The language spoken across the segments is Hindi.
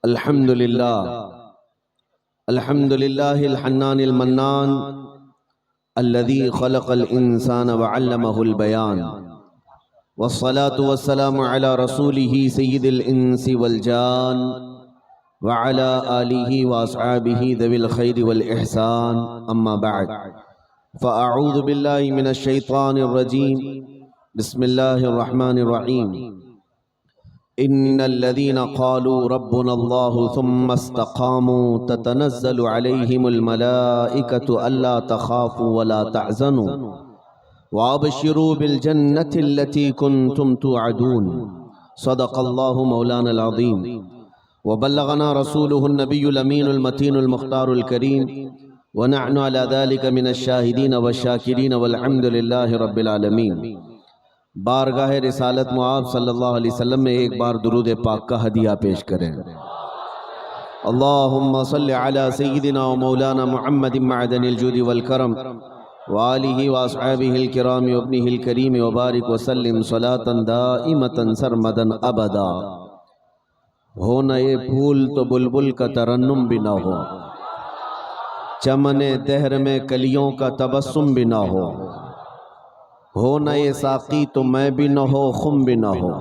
अल्हम्दुलिल्लाह अल्हम्दुलिल्लाहिल हन्नानिल मन्नान अल्लज़ी खलक़ल इंसान व अल्लमहुल बयान वस्सलातु वस्सलामु अला रसूलिही सय्यिदिल इंसी वल जान व अला आलिही व अस्हाबिही दविल खैरि वल इहसान अम्मा बअद फ़अऊज़ु बिल्लाहि मिनश शैतानिर रजीम बिस्मिल्लाहिर रहमानिर रहीम इन्नल्लज़ीना क़ालू रब्बुनल्लाहु सुम्मा इस्तक़ामू ततनज़्ज़लु अलैहिमुल मलाइकतु अल्ला तख़ाफ़ू वला तहज़नू वअबशिरू बिल जन्नतिल्लती कुन्तुम तुअदून सदक़ल्लाहु मौलानल अज़ीम व बल्लगना रसूलुहुन नबियुल अमीनुल मतीनुल मुख्तारुल करीम व नहनु अला ज़ालिका मिनश शाहिदीन वश्शाकिरीन वल हम्दुलिल्लाहि रब्बिल आलमीन। बारगाह रिसालत मुआब सल्लल्लाहु अलैहि वसल्लम में एक बार दुरूद पाक का हदिया पेश करें। अल्लाहुम्मा सल्लि अला सय्यिदिना व मौलाना मुहम्मदिन मअदनिल जूदि वल करम व आलिहि व अस्हाबिहिल किराम व इब्निहिल करीम व बारिक व सल्लिम सलातन दाइमतन सरमदन अबदा। हो न ये फूल तो बुलबुल का तरन्नुम भी ना हो, चमने दहर में कलियों का तबस्सुम भी ना हो न ये साकी तो मैं भी न हो, खुम भी न हो,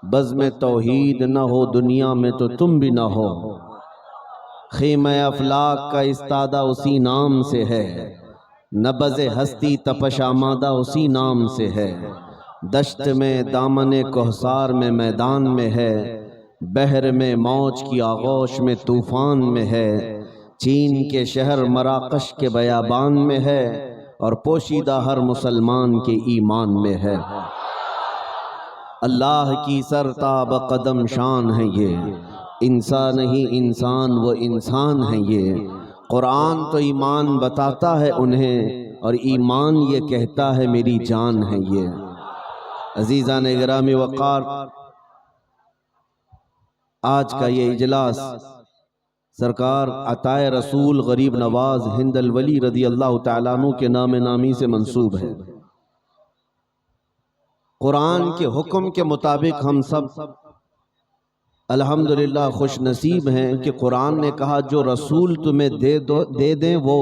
बज़्म तौहीद न हो दुनिया में तो तुम भी न हो। ख़ीमा अफलाक का इस्तादा उसी नाम से है, नबज़े हस्ती तपश आमादा उसी नाम से है। दश्त में दामने कोहसार में मैदान में है, बहर में मौज की आगोश में तूफ़ान में है। चीन के शहर मराकश के बयाबान में है और पोशीदा हर मुसलमान के ईमान में है। अल्लाह की सरताब कदम शान है ये, इंसान नहीं इंसान वो इंसान है ये। कुरान तो ईमान बताता है उन्हें और ईमान ये कहता है मेरी जान है ये। अजीज़ान गिरामी वक़ार, आज का ये इजलास सरकार अताए रसूल गरीब नवाज हिंद अल वली रज़ी अल्लाह तआला अन्हु के नाम नामी से मंसूब है। कुरान के हुक्म के मुताबिक हम सब अल्हम्दुलिल्लाह खुश नसीब हैं कि कुरान ने कहा जो रसूल तुम्हें दे दें वो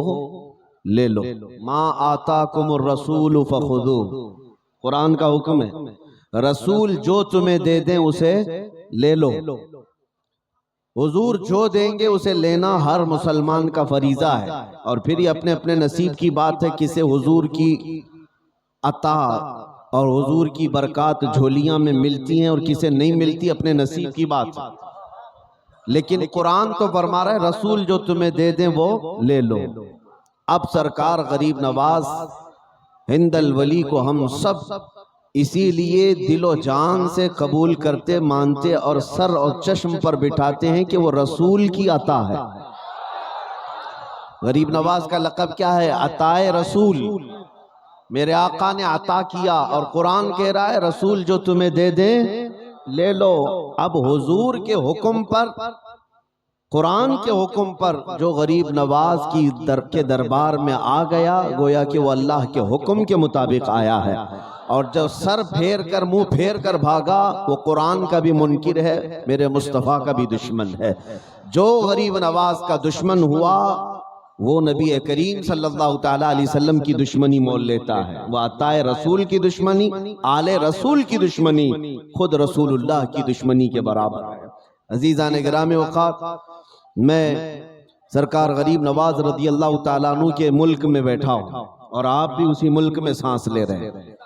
ले लो। मा आताकुमुर रसूल फखुदू, कुरान का हुक्म है, रसूल जो तुम्हें दे दें उसे ले लो। हुजूर जो देंगे उसे लेना हर मुसलमान का फरीजा है। और फिर ये अपने अपने नसीब की बात है, किसे हुजूर की अता और हुजूर की बरकत झोलियां में मिलती हैं और किसे नहीं मिलती, अपने नसीब की बात है। लेकिन कुरान तो फरमा रहा है रसूल जो तुम्हें दे दें वो ले लो। अब सरकार गरीब नवाज हिंद अल वली को हम सब इसीलिए दिलो जान से कबूल करते, मानते और सर और चश्म पर बिठाते हैं कि वो रसूल की अता है। गरीब नवाज का लक़ब क्या है? अताए रसूल। मेरे आका ने अता किया और कुरान कह रहा है रसूल जो तुम्हें दे दे ले लो। अब हुजूर के हुक्म पर, कुरान के हुक्म पर जो गरीब नवाज के दरबार में आ गया, गोया कि वो अल्लाह के हुक्म के मुताबिक आया है। और जो सर फेर कर मुंह फेर कर भागा वो कुरान का भी मुनकिर है, मेरे मुस्तफ़ा का भी दुश्मन है। जो गरीब नवाज का दुश्मन हुआ वो नबी करीम सल्लल्लाहु ताला अलैहि वसल्लम की दुश्मनी मोल लेता है। वह अताए रसूल की दुश्मनी, आले रसूल की दुश्मनी, खुद रसूलुल्लाह की दुश्मनी के बराबर है। अजीज़ान गिरामी वक़ार, मैं सरकार गरीब नवाज रज़ी अल्लाह ताला अन्हु के मुल्क में बैठा हूँ और आप भी उसी मुल्क में सांस ले रहे हैं।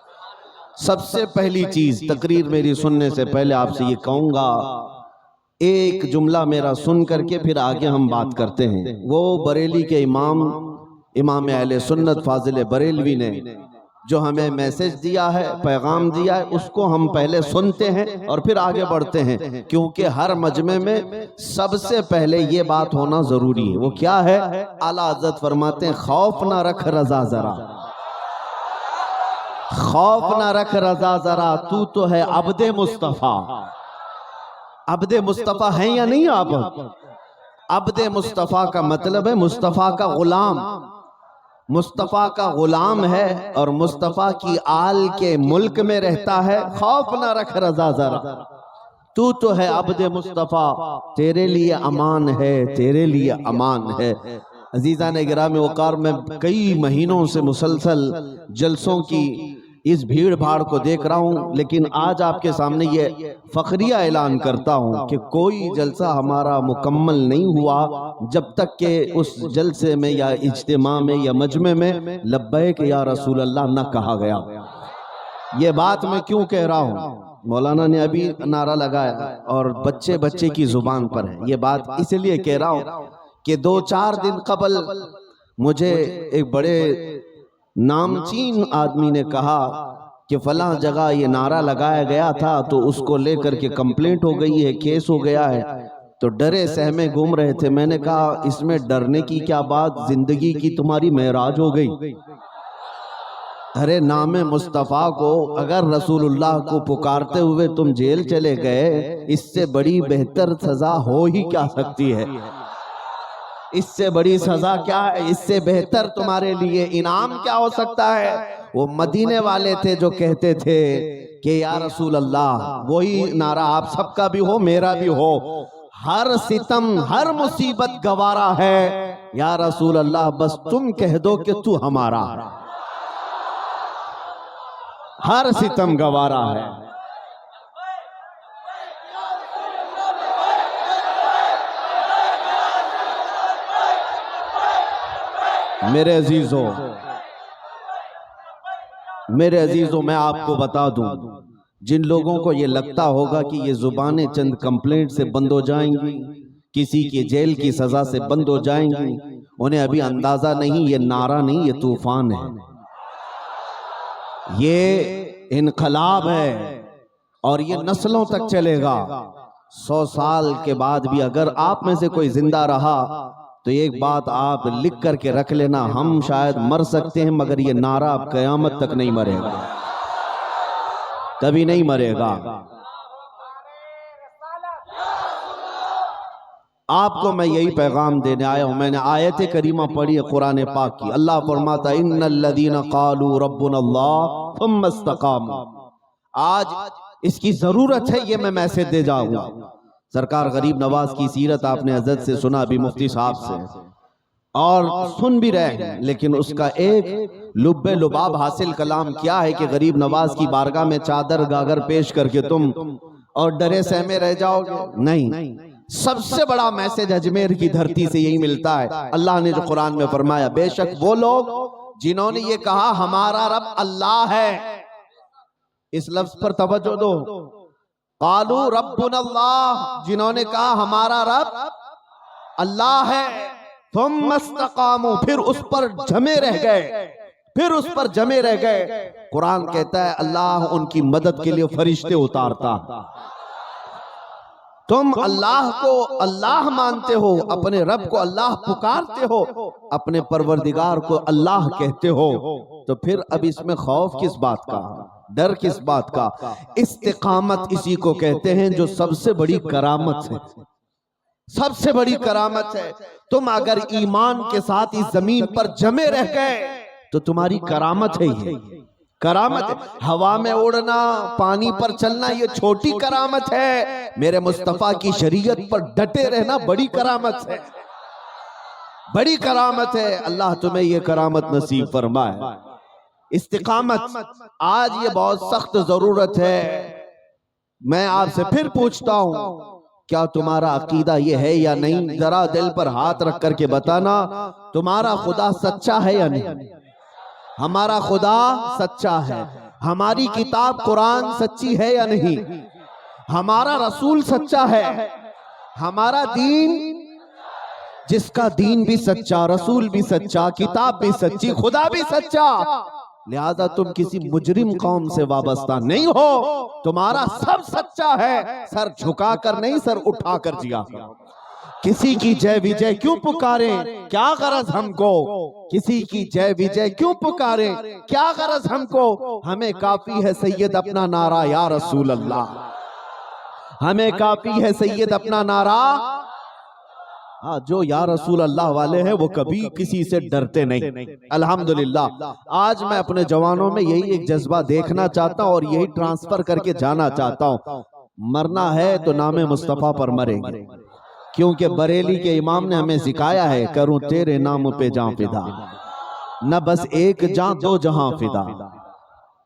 सबसे पहली चीज तकरीर मेरी सुनने से पहले आपसे ये कहूंगा, एक जुमला मेरा सुन करके फिर आगे हम बात करते हैं। वो बरेली के इमाम अहले सुन्नत फाजिल बरेलवी ने जो हमें मैसेज दिया है, पैगाम दिया है, उसको हम पहले सुनते हैं और फिर आगे बढ़ते हैं, क्योंकि हर मजमे में सबसे पहले ये बात होना जरूरी है। वो क्या है? आला हज़रत फरमाते हैं खौफ ना रख रजा जरा, खौफ ना रख रजा जरा, तू तो है अब्दे मुस्तफा। अब्दे मुस्तफा हैं या नहीं आप? अब्दे मुस्तफा का मतलब है मुस्तफा का गुलाम। मुस्तफ़ा का गुलाम है और मुस्तफ़ा की आल के मुल्क में रहता है। खौफ ना रख रजा जरा, तू तो है अब्दे मुस्तफ़ा, तेरे लिए अमान है, तेरे लिए अमान है। अजीज़ान गिराम वक़ार, मैं कई महीनों से मुसलसल जलसों की इस भीड़ भाड़ को देख रहा हूँ, लेकिन आज आपके सामने ये फखरिया ऐलान करता हूँ कि कोई जलसा हमारा मुकम्मल नहीं हुआ जब तक कि उस जलसे में या इज्तिमा में या मजमे में लब्बैक या रसूल अल्लाह न कहा गया। ये बात मैं क्यों कह रहा हूँ, मौलाना ने अभी नारा लगाया और बच्चे बच्चे की जुबान पर है। ये बात इसलिए कह रहा हूँ कि 2-4 दिन कबल मुझे एक बड़े नामचीन आदमी ने कहा कि फलां जगह ये नारा लगाया गया था तो उसको लेकर के कंप्लेंट हो गई है, केस हो गया है, तो डरे सहमे घूम रहे थे। मैंने कहा इसमें डरने की क्या बात, जिंदगी की तुम्हारी मेराज हो गई। अरे नामे मुस्तफ़ा को अगर रसूलुल्लाह को पुकारते हुए तुम जेल चले गए, इससे बड़ी बेहतर सजा हो ही क्या सकती है? इससे बड़ी सजा क्या है? इससे बेहतर तुम्हारे लिए इनाम क्या हो सकता है? वो मदीने वाले थे जो कहते थे कि या रसूल अल्लाह, वही नारा आप सबका भी हो मेरा भी हो, हर सितम हर मुसीबत गवारा है, या रसूल अल्लाह बस तुम कह दो कि तू हमारा, हर सितम गवारा है। मेरे अजीजों, मैं आपको बता दूं, जिन लोगों को ये लगता होगा कि ये जुबानें चंद कंप्लेंट से बंद हो जाएंगी, किसी की जेल की सजा से बंद हो जाएंगी, उन्हें अभी अंदाजा नहीं, ये नारा नहीं, ये तूफान है, ये इनकलाब है और ये नस्लों तक चलेगा। 100 साल के बाद भी अगर आप में से कोई जिंदा रहा तो एक बात आप लिख करके रख लेना, हम शायद मर सकते हैं मगर ये नारा अब कयामत तक नहीं मरेगा, कभी नहीं मरेगा। आपको मैं यही पैगाम देने आया हूं। मैंने आयत करीमा पढ़ी है कुरान पाक की। अल्लाह फरमाता है इन्नल्लज़ीना क़ालू रब्बुनल्लाह थुम्मा इस्तक़ामू। आज इसकी जरूरत है, ये मैं मैसेज दे जाऊंगा। सरकार गरीब नवाज की सीरत आपने हजरत से सुना, अभी मुफ्ती साहब से, और सुन भी रहे हैं, लेकिन उसका एक लुब्बे लुबाब हासिल कलाम क्या है कि गरीब नवाज की बारगाह में चादर गागर पेश करके तुम और डरे सहमे रह जाओगे? नहीं, सबसे बड़ा मैसेज अजमेर की धरती से यही मिलता है। अल्लाह ने जो कुरान में फरमाया, बेशक वो लोग जिन्होंने ये कहा हमारा रब अल्लाह है, इस लफ्ज पर तवज्जो दो, क़ालू रब्बुनल्लाह, जिन्होंने कहा हमारा रब अल्लाह है, थुम्मा इस्तक़ामू, फिर उस पर जमे रह गए, फिर उस पर जमे रह गए। कुरान कहता है अल्लाह उनकी मदद के लिए फरिश्ते उतारता। तुम अल्लाह को अल्लाह मानते हो, अपने रब को अल्लाह पुकारते हो, अपने परवरदिगार को अल्लाह कहते हो, तो फिर अब इसमें खौफ किस बात का, डर किस बात का? इस्तिकामत इसी को कहते हैं जो सबसे बड़ी करामत है, सबसे बड़ी करामत है। तुम अगर ईमान के साथ इस जमीन पर जमे रह गए तो तुम्हारी करामत है, ये करामत है। हवा में उड़ना, पानी पर चलना, ये छोटी करामत है। मेरे मुस्तफा की शरीयत पर डटे रहना बड़ी करामत है, बड़ी करामत है। अल्लाह तुम्हें ये करामत नसीब फरमाए। इस्तिकामत आज ये बहुत सख्त जरूरत है। मैं आपसे फिर पूछता हूं, क्या तुम्हारा अकीदा ये है या नहीं? जरा दिल पर हाथ रख करके बताना, तुम्हारा खुदा सच्चा है या नहीं? हमारा खुदा सच्चा है। हमारी किताब कुरान सच्ची है या नहीं? हमारा रसूल सच्चा है। हमारा दीन, जिसका दीन भी सच्चा, रसूल भी सच्चा, किताब भी सच्ची, खुदा भी सच्चा, लिहाजा तुम किसी मुजरिम कौम से वाबस्ता नहीं हो। तुम्हारा सब सच्चा है, सर झुकाकर नहीं, सर उठाकर जिया। किसी की जय विजय क्यों पुकारें, क्या गरज हमको? किसी की जय विजय क्यों पुकारें, क्या गरज हमको? हमें काफी है सैयद अपना नारा या रसूल अल्लाह, हमें काफी है सैयद अपना नारा। हाँ, जो या रसूल अल्लाह वाले हैं वो कभी किसी से डरते नहीं। अल्हम्दुलिल्लाह, आज मैं अपने जवानों में यही एक जज्बा देखना चाहता हूँ और यही ट्रांसफर करके जाना चाहता हूँ। मरना है तो नामे मुस्तफ़ा पर मरेंगे, क्योंकि बरेली के इमाम ने हमें सिखाया है, करूं तेरे नाम पे जान फिदा, न बस एक जान दो जहां फिदा।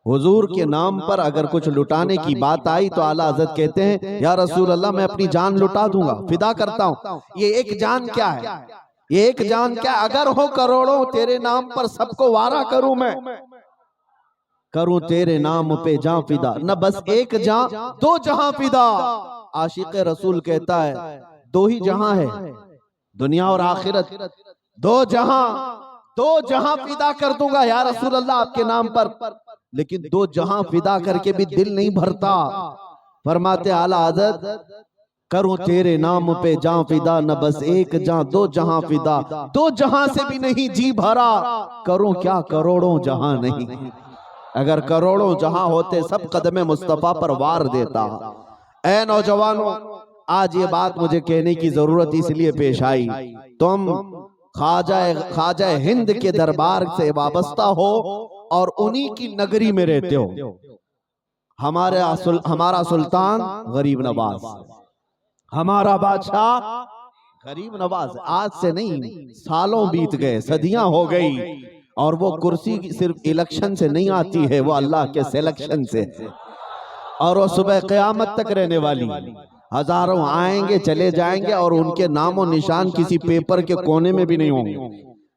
हुजूर के नाम पर अगर कुछ लुटाने की बात आई तो आला हज़रत कहते हैं, या रसूल अल्लाह मैं अपनी जान लुटा दूंगा, फिदा करता हूं। ये एक जान क्या है, ये एक जान क्या, अगर हो करोड़ों तेरे नाम पर सबको वारा करूं मैं, करूं तेरे नाम पे जान फिदा, न बस एक जान दो जहां फिदा। आशिक रसूल कहता है दो ही जहां है, दुनिया और आखिरत, दो जहां फिदा कर दूंगा या रसूल अल्लाह आपके नाम पर, लेकिन दो जहां फिदा करके भी दिल नहीं भरता। फरमाते आला हज़रत, करूं तेरे नाम पे जान फिदा, न बस एक जान दो जहां फिदा, दो जहां से भी नहीं जी भरा, करूं क्या करोड़ों जहां नहीं। अगर करोड़ों जहां होते सब कदमे मुस्तफा पर वार देता। ऐ नौजवानों, आज ये बात मुझे कहने की जरूरत इसलिए पेश आई, तुम ख्वाजा हिंद के दरबार से वाबस्ता हो और उन्हीं की नगरी में रहते हो। हमारा सुल्तान गरीब नवाज, हमारा बादशाह गरीब नवाज, आज से नहीं सालों बीत गए, सदियां हो गई, और वो कुर्सी सिर्फ इलेक्शन से नहीं आती है, वो अल्लाह के सिलेक्शन से, और वो सुबह क़यामत तक रहने वाली। हजारों आएंगे चले जाएंगे और उनके नामो निशान किसी पेपर के कोने में भी नहीं होंगे,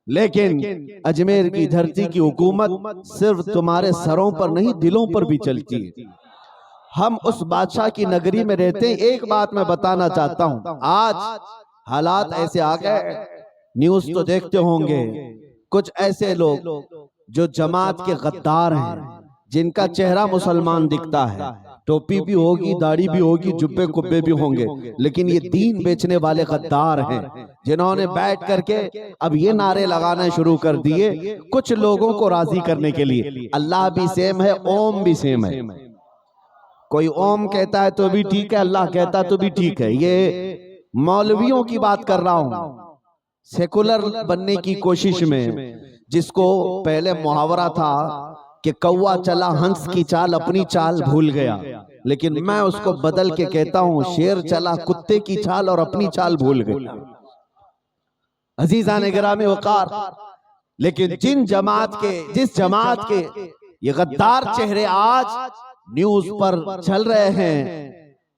लेकिन अजमेर की धरती की हुकूमत सिर्फ तुम्हारे सरों पर नहीं दिलों पर भी चलती है। हम उस बादशाह की नगरी में रहते हैं। एक बात मैं बताना चाहता हूं, आज हालात ऐसे आ गए, न्यूज तो देखते होंगे, कुछ ऐसे लोग जो जमात के गद्दार हैं, जिनका चेहरा मुसलमान दिखता है, टोपी भी होगी, दाढ़ी भी होगी, जुब्बे कुब्बे भी होंगे, लेकिन ये दीन बेचने वाले गद्दार हैं, जिन्होंने बैठ करके अब ये नारे लगाना शुरू कर दिए कुछ लोगों को राजी करने के लिए, अल्लाह भी सेम है, ओम भी सेम है। कोई ओम कहता है तो भी ठीक है, अल्लाह कहता है तो भी ठीक है। ये मौलवियों की बात कर रहा हूं, सेकुलर बनने की कोशिश में, जिसको पहले मुहावरा था कि कौवा चला हंस की चाल, अपनी चाल भूल गया, लेकिन मैं उसको बदल के कहता हूं, शेर चला कुत्ते की चाल और अपनी चाल भूल गया। अजीज़ान गिरामी वक़ार, लेकिन जिस जमात के ये गद्दार चेहरे आज न्यूज पर चल रहे हैं,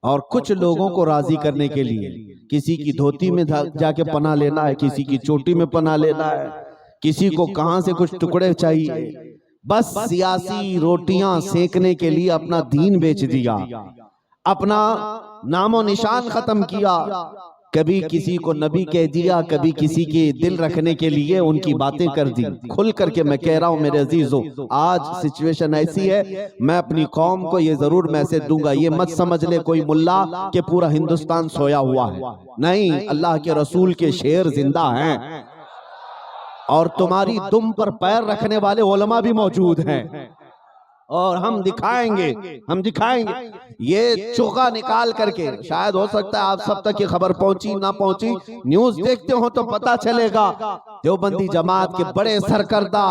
और कुछ लोगों को राजी करने के लिए किसी की धोती में जाके पनाह लेना है, किसी की चोटी में पनाह लेना है, किसी को कहां से कुछ टुकड़े चाहिए, बस सियासी रोटियां सेकने के लिए अपना दीन बेच दिया, अपना नामो निशान खत्म किया, कभी किसी को नबी कह दिया, कभी किसी के दिल रखने के लिए उनकी बातें कर दी। खुल करके मैं कह रहा हूं मेरे अजीजों, आज सिचुएशन ऐसी है, मैं अपनी कौम को ये जरूर मैसेज दूंगा, ये मत समझ ले कोई मुल्ला कि पूरा हिंदुस्तान सोया हुआ है, नहीं, अल्लाह के रसूल के शेर जिंदा हैं, और तुम्हारी दुम पर पैर रखने वाले उलमा भी मौजूद हैं, और हम दिखाएंगे ये चोगा निकाल करके। शायद हो सकता है आप सब तक ये खबर पहुंची ना पहुंची, न्यूज देखते हो तो पता चलेगा। देवबंदी जमात के बड़े सरकर्दा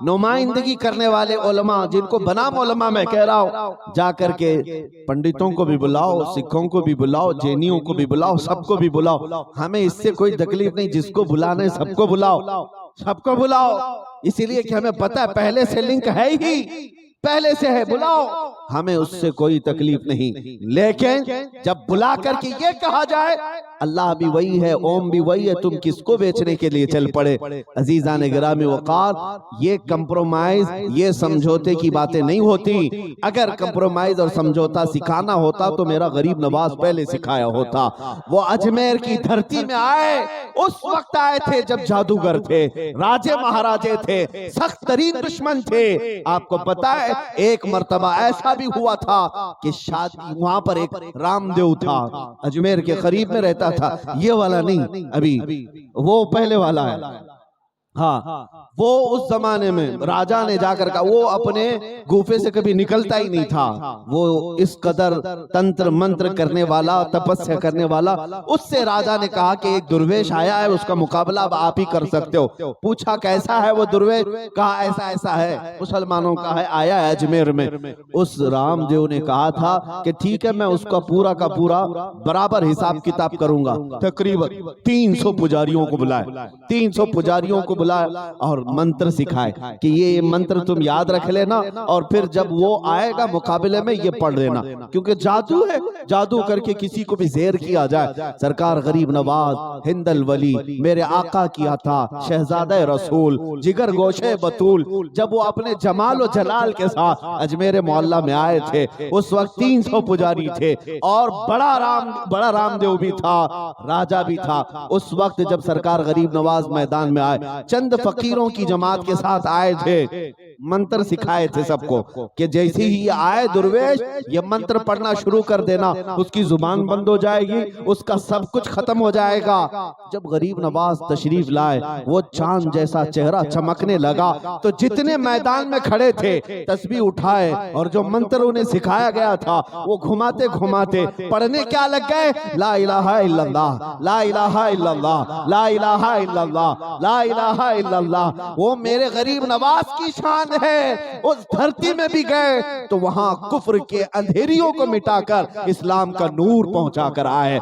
नुमाइंदगी करने वाले उलमा, जिनको बनाम उलमा मैं कह रहा हूं, जा करके पंडितों को भी बुलाओ, सिखों को भी बुलाओ, जैनियों को भी बुलाओ, सबको भी बुलाओ, हमें इससे कोई तकलीफ नहीं, जिसको बुलाना है सबको बुलाओ, इसीलिए कि हमें पता है पहले से लिंक है ही, पहले से है, बुलाओ, हमें उससे कोई तकलीफ नहीं। लेकिन जब बुला करके ये कहा जाए अल्लाह भी वही है, ओम भी वही है, तुम किसको बेचने के लिए चल पड़े। अजीजान गिरामी वक़ार, ये कंप्रोमाइज, ये समझौते की बातें नहीं होती। अगर कंप्रोमाइज और समझौता सिखाना होता तो मेरा गरीब नवाज पहले सिखाया होता। वो अजमेर की धरती में आए, उस वक्त आए थे जब जादूगर थे, राजे महाराजे थे, सख्त तरीन दुश्मन थे। आपको पता है एक मर्तबा ऐसा भी हुआ था कि शादी वहां पर एक रामदेव था, अजमेर के करीब में रहता था, ये वाला नहीं, अभी वो पहले वाला है। हाँ, वो उस जमाने में राजा ने जाकर कहा, वो अपने गुफे से कभी निकलता ही नहीं था, वो इस कदर तंत्र मंत्र करने वाला, तपस्या करने वाला। उससे राजा ने कहा कि एक दुर्वेश आया है, उसका मुकाबला अब आप ही कर सकते हो। पूछा कैसा है वो दुर्वेश? कहा ऐसा ऐसा है, मुसलमानों का है, आया है अजमेर में। उस रामदेव ने कहा था कि ठीक है, मैं उसका पूरा का पूरा बराबर हिसाब किताब करूंगा। तकरीबन 300 पुजारियों को बुलाया, 300 पुजारियों को और मंत्र सिखाए कि ये मंत्र तुम याद रख लेना, और फिर जब वो आएगा मुकाबले में ये पढ़ लेना, क्योंकि जादू है, जादू करके किसी को भी ज़ेर किया जाए। सरकार गरीब नवाज हिंदल वली मेरे आका किया था, शहजादा रसूल जिगर गोशे बतूल, जब वो अपने जमाल और जलाल के साथ अजमेर मोहल्ला में आए थे, उस वक्त 300 पुजारी थे और बड़ा रामदेव भी था, राजा भी था। उस वक्त जब सरकार गरीब नवाज मैदान में आए, चंद फकीरों की जमात के साथ आए थे, मंत्र सिखाए थे सबको कि जैसे ही ये आए दुर्वेश, ये मंत्र पढ़ना शुरू कर देना, उसकी जुबान बंद हो जाएगी, उसका सब कुछ खत्म हो जाएगा। जब गरीब नवाज तशरीफ लाए, वो चांद जैसा चेहरा चमकने लगा, तो जितने मैदान में खड़े थे तस्बीह उठाए और जो मंत्र उन्हें सिखाया गया था वो घुमाते घुमाते पढ़ने क्या लग गए, ला इलाहा इल्लल्लाह, ला इलाहा इल्लल्लाह, ला इलाहा इल्लल्लाह, ला इलाहा इल्लल्लाह। वो मेरे गरीब नवाज की शान है। उस धरती में भी गए तो वहां कुफ्र के अंधेरियों को मिटाकर इस्लाम का नूर पहुंचा कर आए।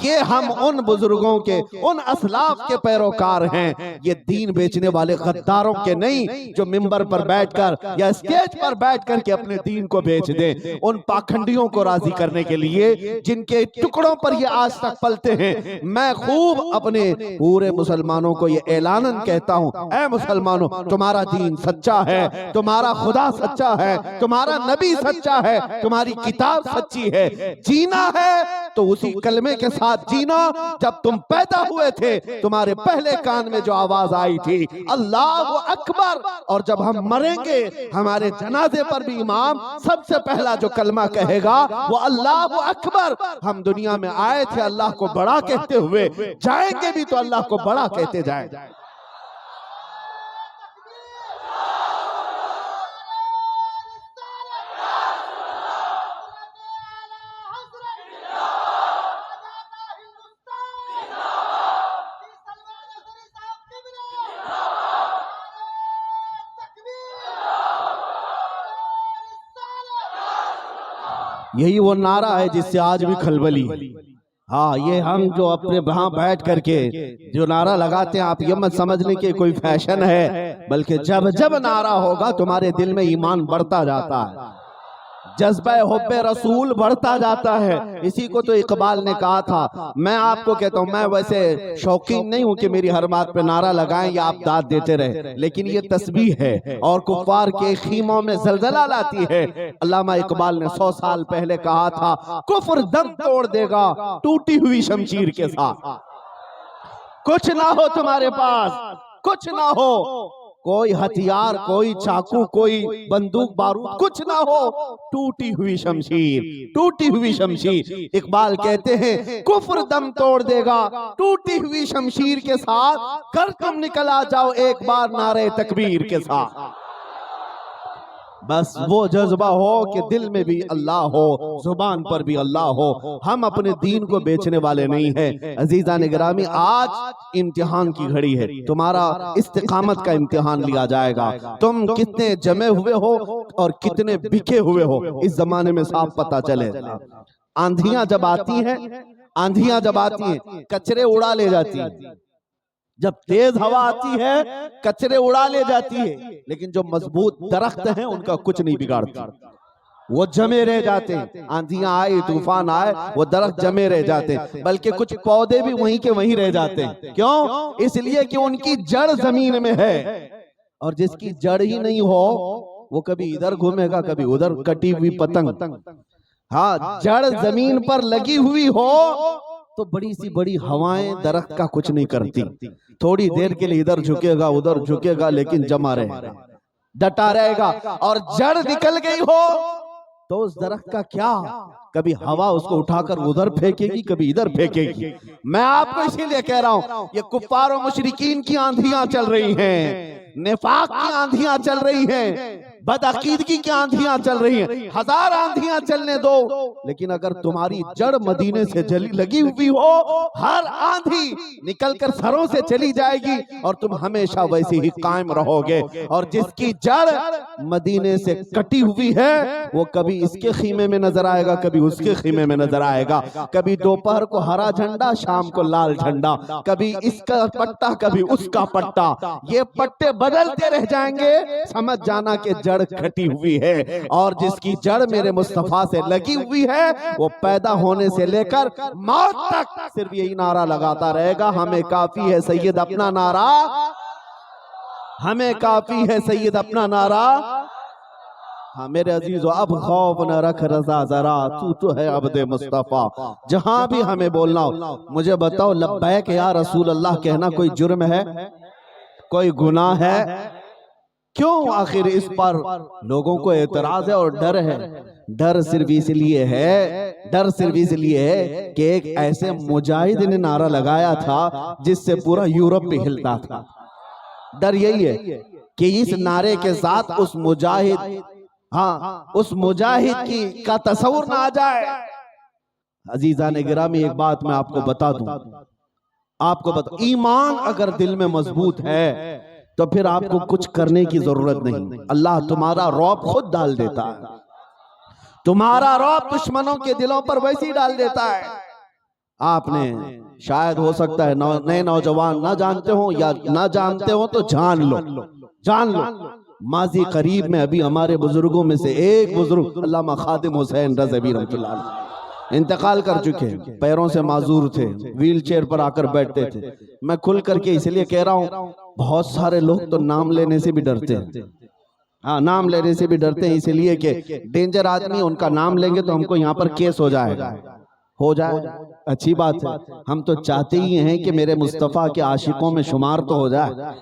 ये हम उन बुजुर्गों के, उन असलाफ के पैरोकार हैं। ये दीन बेचने वाले गद्दारों के नहीं, जो मिंबर पर बैठकर या स्टेज पर बैठकर के अपने दीन को बेच दें। उन पाखंडियों को राजी करने के लिए जिनके टुकड़ों पर ये आज तक पलते हैं। मैं खूब अपने पूरे मुसलमानों को ये ऐलानन कहता हूं, ऐ मुसलमानों, तुम्हारा दीन सच्चा है, तुम्हारा खुदा सच्चा है, तुम्हारा नबी सच्चा है, तुम्हारी किताब सच्ची है। जीना है तो उसी कलमे के साथ जीना। जब तुम पैदा हुए थे तुम्हारे पहले कान में जो आवाज आई थी अल्लाह अकबर, और जब हम मरेंगे हमारे जनाजे पर भी इमाम सबसे पहला जो कलमा कहेगा वो अल्लाह अकबर। हम दुनिया में आए थे अल्लाह को बड़ा कहते हुए, जाएंगे भी तो अल्लाह को बड़ा कहते जाएंगे। यही वो नारा है जिससे आज भी खलबली। हाँ, ये हम जो अपने वहां बैठ करके जो नारा लगाते हैं, आप ये मत समझ लें कि कोई फैशन है, बल्कि जब जब नारा होगा तुम्हारे दिल में ईमान बढ़ता जाता है, जज्बा हुब्बे रसूल बढ़ता जाता है। इसी को तो इकबाल ने कहा था। मैं आपको कहता हूं, मैं वैसे शौकीन नहीं हूं कि मेरी हर बात पे नारा लगाएं या आप दाद देते रहे, लेकिन ये तस्बीह है और कुफ्फार के खीमों में जलजला लाती है। अल्लामा इकबाल ने 100 साल पहले कहा था, कुफ्र दम तोड़ देगा टूटी हुई शमशीर के साथ। कुछ ना हो तुम्हारे पास, कुछ ना हो, कोई हथियार, कोई चाकू, कोई बंदूक बारूद, कुछ ना हो, टूटी हुई शमशीर, टूटी हुई शमशीर। इकबाल कहते हैं कुफ्र दम तोड़ देगा टूटी हुई शमशीर के साथ, कर तुम निकल आ जाओ एक बार नारे तकबीर के साथ। बस वो जज्बा हो कि दिल में भी अल्लाह हो, जुबान पर भी अल्लाह हो। हम अपने दीन को बेचने वाले नहीं हैं। अजीजान गिरामी, आज इम्तिहान की घड़ी है, तुम्हारा इस्तिकामत का इम्तिहान लिया जाएगा। तुम कितने जमे हुए हो और कितने बिके हुए हो, इस जमाने में साफ पता चले। आंधियां जब आती हैं, आंधियां जब आती हैं कचरे उड़ा ले जाती हैं। जब तेज हवा आती है कचरे उड़ा ले जाती है, लेकिन जो मजबूत दरख्त हैं उनका कुछ नहीं बिगाड़ती, वो जमे रह जाते हैं। आंधियां आए, तूफान आए, वो दरख्त जमे रह जाते हैं, बल्कि कुछ पौधे भी वहीं के वहीं रह जाते हैं। क्यों? इसलिए कि उनकी जड़ जमीन में है, और जिसकी जड़ ही नहीं हो वो कभी इधर घूमेगा कभी उधर, कटी हुई पतंग। हाँ, जड़ जमीन पर लगी हुई हो तो बड़ी सी बड़ी हवाएं दरख्त का कुछ नहीं करती। थोड़ी देर के लिए इधर झुकेगा उधर झुकेगा, लेकिन जमा रहेगा, डटा रहेगा। और जड़ निकल गई हो तो उस दरख्त का क्या, कभी हवा उसको उठाकर उधर फेंकेगी, कभी इधर फेंकेगी। मैं आपको इसीलिए कह रहा हूं, ये कुफ्फार और मुशरिकीन की आंधियां चल रही हैं, निफाक की आंधियां चल रही हैं, बदअकीदगी की आंधियां चल रही हैं। हजार आंधियां चलने दो, लेकिन अगर तुम्हारी जड़ मदीने से जली लगी हुई हो, हर आंधी निकलकर सरों से चली जाएगी और तुम हमेशा वैसे ही कायम रहोगे। और जिसकी जड़ मदीने से कटी हुई है, वो कभी इसके खीमे में नजर आएगा, कभी उसके खीमे में नजर आएगा। कभी दोपहर को हरा झंडा, शाम को लाल झंडा, कभी इसका पट्टा, कभी उसका पट्टा, ये पट्टे बदलते रह जाएंगे। समझ जाना कि जड़ कटी हुई है, और जिसकी जड़ मेरे मुस्तफा से लगी हुई है, वो पैदा होने से लेकर मौत तक सिर्फ यही नारा लगाता रहेगा, हमें काफी है सैयद अपना नारा, हमें काफी है सैयद अपना नारा। हाँ मेरे अजीजों, अब खौफ न रख रजा जरा, तू तो है अब्दे मुस्तफा। जहां भी हमें बोलना हो, मुझे बताओ लब्बैक या रसूल अल्लाह कहना कोई जुर्म है, कोई गुनाह है? क्यों आखिर इस पर लोगों को एतराज है और डर है? डर सिर्फ इसलिए है, डर सिर्फ इसलिए है कि एक ऐसे मुजाहिद ने नारा लगाया था जिससे पूरा यूरोप भी हिलता था। डर यही है कि इस नारे के साथ उस मुजाहिद, हाँ उस मुजाहिद की का तस्वुर ना आ जाए। अजीजा ने गिरामी, एक बात मैं आपको बता दूं, आपको बता, ईमान अगर दिल में मजबूत है तो फिर आपको कुछ करने की जरूरत नहीं। अल्लाह तुम्हारा रौब खुद डाल देता है, तुम्हारा रौब दुश्मनों के दिलों पर वैसे ही डाल देता है। आपने शायद हो सकता है नए नौजवान ना जानते हो, या ना जानते हो तो जान लो, जान लो। माजी करीब में अभी हमारे बुजुर्गों में से एक बुजुर्ग अल्लामा खादिम हुसैन रज़वी रहमतुल्लाह अलैह इंतकाल कर चुके हैं। पैरों से माजूर थे, व्हील चेयर पर आकर बैठते थे। मैं खुल करके इसलिए कह रहा हूँ, बहुत सारे लोग तो नाम लेने से भी डरते हैं। हाँ, नाम लेने से भी डरते हैं इसलिए कि डेंजर आदमी, उनका नाम लेंगे तो हमको यहाँ पर केस हो जाएगा। हो जाए अच्छी बात है, हम तो चाहते ही हैं कि मेरे मुस्तफ़ा के आशिकों में शुमार तो हो जाए।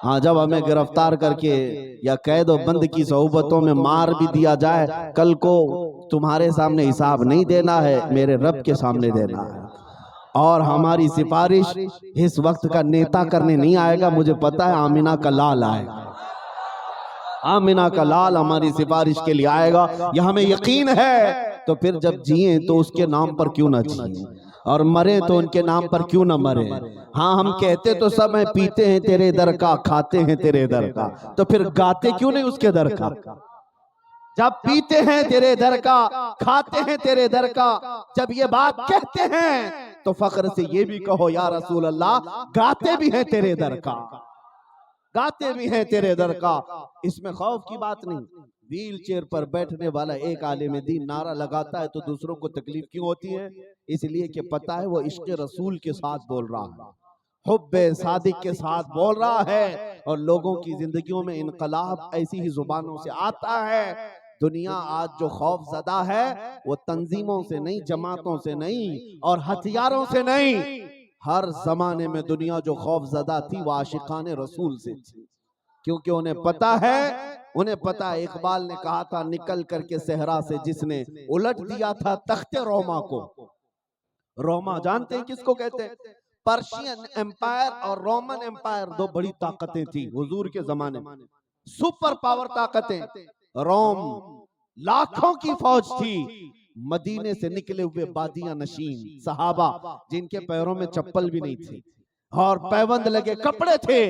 हाँ, जब हमें गिरफ्तार करके या कैद और बंद की सोहबतों में मार भी दिया जाए, कल को तुम्हारे सामने हिसाब नहीं देना है, मेरे रब के सामने देना है। और हमारी सिफारिश इस वक्त का नेता करने नहीं आएगा, मुझे पता है आमिना का लाल आएगा, आमिना का लाल हमारी सिफारिश के लिए आएगा, यह हमें यकीन है। तो फिर जब जिए तो उसके नाम पर क्यों ना जिए, और मरे तो उनके नाम पर क्यों ना मरे। हाँ, हम कहते तो सब हैं, पीते हैं तेरे दर का, खाते हैं तेरे दर का, तो फिर गाते क्यों नहीं उसके दर का? जब पीते हैं तेरे दर का, खाते हैं तेरे दर का, जब ये बात कहते हैं तो फख्र से ये भी कहो या रसूल अल्लाह, गाते भी हैं तेरे दर का, गाते भी हैं तेरे दर का। इसमें खौफ की बात नहीं। व्हील चेयर पर बैठने वाला एक आलिम दीन नारा लगाता है तो दूसरों को तकलीफ क्यों होती है? इसलिए कि पता है वो इश्क़ रसूल के साथ बोल रहा है, हुब्बे सादिक के साथ बोल रहा है, और लोगों की जिंदगियों में इनकलाब ऐसी ही जुबानों से आता है। दुनिया आज जो खौफ ज़दा है वो तंजीमों से नहीं, जमातों से नहीं, और हथियारों से नहीं। हर जमाने में दुनिया जो खौफ ज़दा थी वो आशिकाने रसूल से थी, क्योंकि उन्हें पता है, उन्हें पता है। इकबाल ने कहा था, निकल करके सहरा से जिसने उलट दिया था तख्ते रोमा को। रोमा जानते हैं किसको कहते हैं? पर्शियन एम्पायर और रोमन एम्पायर, दो बड़ी ताकतें थी हुजूर के जमाने में, सुपर पावर ताकतें। रोम लाखों की फौज थी, मदीने से निकले हुए बादियां नशीन सहाबा जिनके पैरों में चप्पल भी नहीं थी और पैबंद लगे कपड़े थे,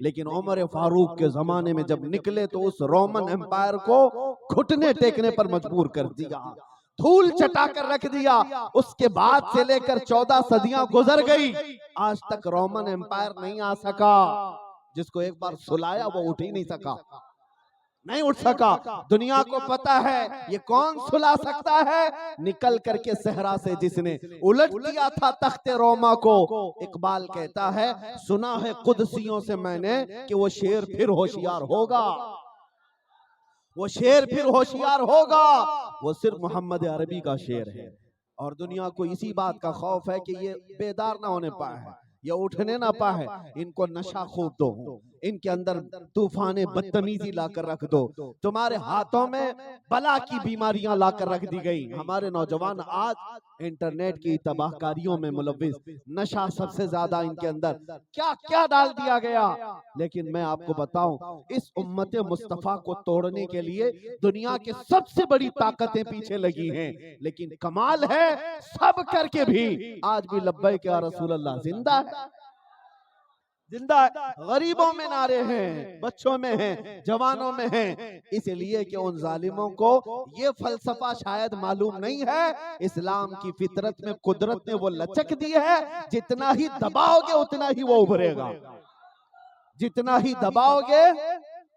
लेकिन उमर फारूक के जमाने में जब निकले तो उस रोमन एम्पायर को घुटने टेकने पर मजबूर कर दिया, धूल चटा कर रख दिया। उसके बाद से लेकर 14 सदियां गुजर गई, आज तक रोमन एम्पायर नहीं आ सका। जिसको एक बार सुलाया वो उठ ही नहीं सका, नहीं उठ सका। दुनिया को पता है ये कौन सुला सकता है? निकल करके सहरा से जिसने उलट दिया था तख्ते रोमा को। इकबाल कहता है, सुना है कुदसियों से मैंने कि वो शेर फिर होशियार होगा, वो शेर फिर होशियार होगा। वो सिर्फ मोहम्मद अरबी का शेर है, और दुनिया को इसी बात का खौफ है कि ये बेदार ना होने पाए है। ये उठने ना पाए, इनको नशा खूब दो, इनके अंदर तूफाने बदतमीजी लाकर रख दो, तुम्हारे हाथों में बला की बीमारियां लाकर रख दी गई। हमारे नौजवान आज इंटरनेट की तबाहकारियों में मुलव्विस, नशा सबसे ज्यादा इनके अंदर क्या क्या डाल दिया गया। लेकिन मैं आपको बताऊं, इस उम्मत मुस्तफा को तोड़ने के लिए दुनिया की सबसे बड़ी ताकतें पीछे लगी हैं, लेकिन कमाल है सब करके भी आज भी लब्बैक या रसूल अल्लाह जिंदा है, जिंदा है। गरीबों में नारे हैं, बच्चों में हैं, जवानों में हैं, इसलिए कि उन जालिमों को ये फलसफा शायद मालूम नहीं है। इस्लाम की फितरत में कुदरत ने वो लचक दी है, जितना ही दबाओगे उतना ही वो उभरेगा, जितना ही दबाओगे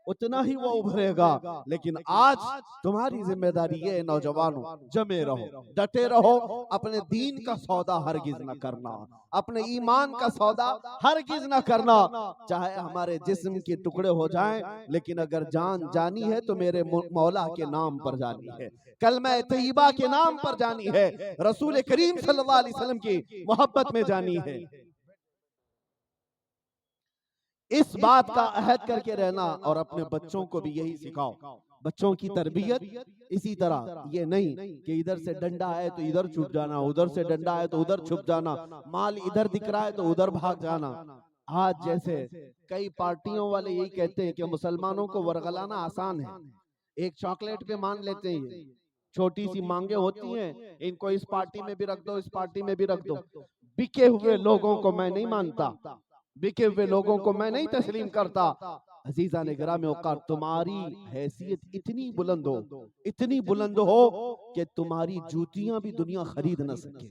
उतना ही वो उभरेगा। लेकिन आज तुम्हारी जिम्मेदारी ये नौजवानों, जमे रहो, डटे रहो, अपने दीन का सौदा हरगिज न करना, अपने ईमान का सौदा हरगिज न करना। चाहे हमारे जिस्म के टुकड़े हो जाएं, लेकिन अगर जान जानी है तो मेरे मौला के नाम पर जानी है, कलमा तैयबा के नाम पर जानी है, रसूल करीम सल्लल्लाहु अलैहि वसल्लम की मोहब्बत में जानी है। इस बात का अहद करके रहना और अपने बच्चों को भी यही सिखाओ। बच्चों की तरबियत इसी तरह, ये नहीं कि इधर से डंडा है तो इधर छुप जाना, उधर से डंडा है तो उधर छुप जाना, माल इधर दिख रहा है तो उधर भाग जाना। आज जैसे कई पार्टियों वाले यही कहते हैं कि मुसलमानों को वरगलाना आसान है, एक चॉकलेट पे मान लेते हैं, छोटी सी मांगे होती हैं, इनको इस पार्टी में भी रख दो, इस पार्टी में भी रख दो। बिके हुए लोगों को मैं नहीं मानता, बिके हुए लोगों को मैं नहीं तस्लीम करता। अजीजा ने गिरामी औकात, तुम्हारी हैसियत इतनी बुलंद हो, इतनी बुलंद हो कि तुम्हारी जूतियां भी दुनिया खरीद न सके।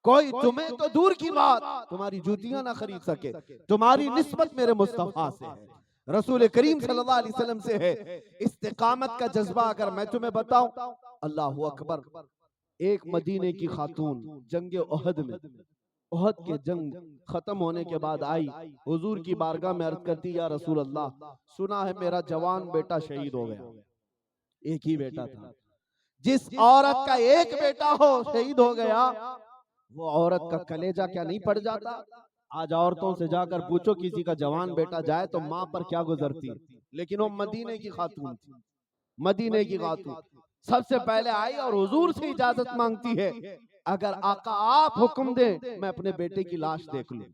कोई तुम्हें तो दूर की बात, तुम्हारी जूतियां ना खरीद सके। तुम्हारी निस्बत मेरे मुस्तफा से है, रसूल करीम सल्लल्लाहु अलैहि वसल्लम से है। इस्तिकामत का जज्बा अगर मैं तुम्हें बताऊं, अल्लाहु अकबर, एक मदीने की खातून जंग ओहद में, ओहद के जंग खत्म होने के बाद आई, हुजूर की बारगाह में अर्ज करती, या रसूल अल्लाह, सुना है मेरा जवान बेटा शहीद हो गया। एक ही बेटा था। जिस औरत का एक बेटा हो शहीद हो गया, वो औरत का कलेजा क्या नहीं पड़ जाता? आज औरतों से जाकर पूछो, किसी का जवान बेटा जाए तो माँ पर क्या गुजरती। लेकिन वो मदीने की खातून थी, मदीने की खातून सबसे पहले आई और हुजूर से इजाजत मांगती है, अगर आका आप हुक्म दें मैं अपने बेटे की लाश देख लूं।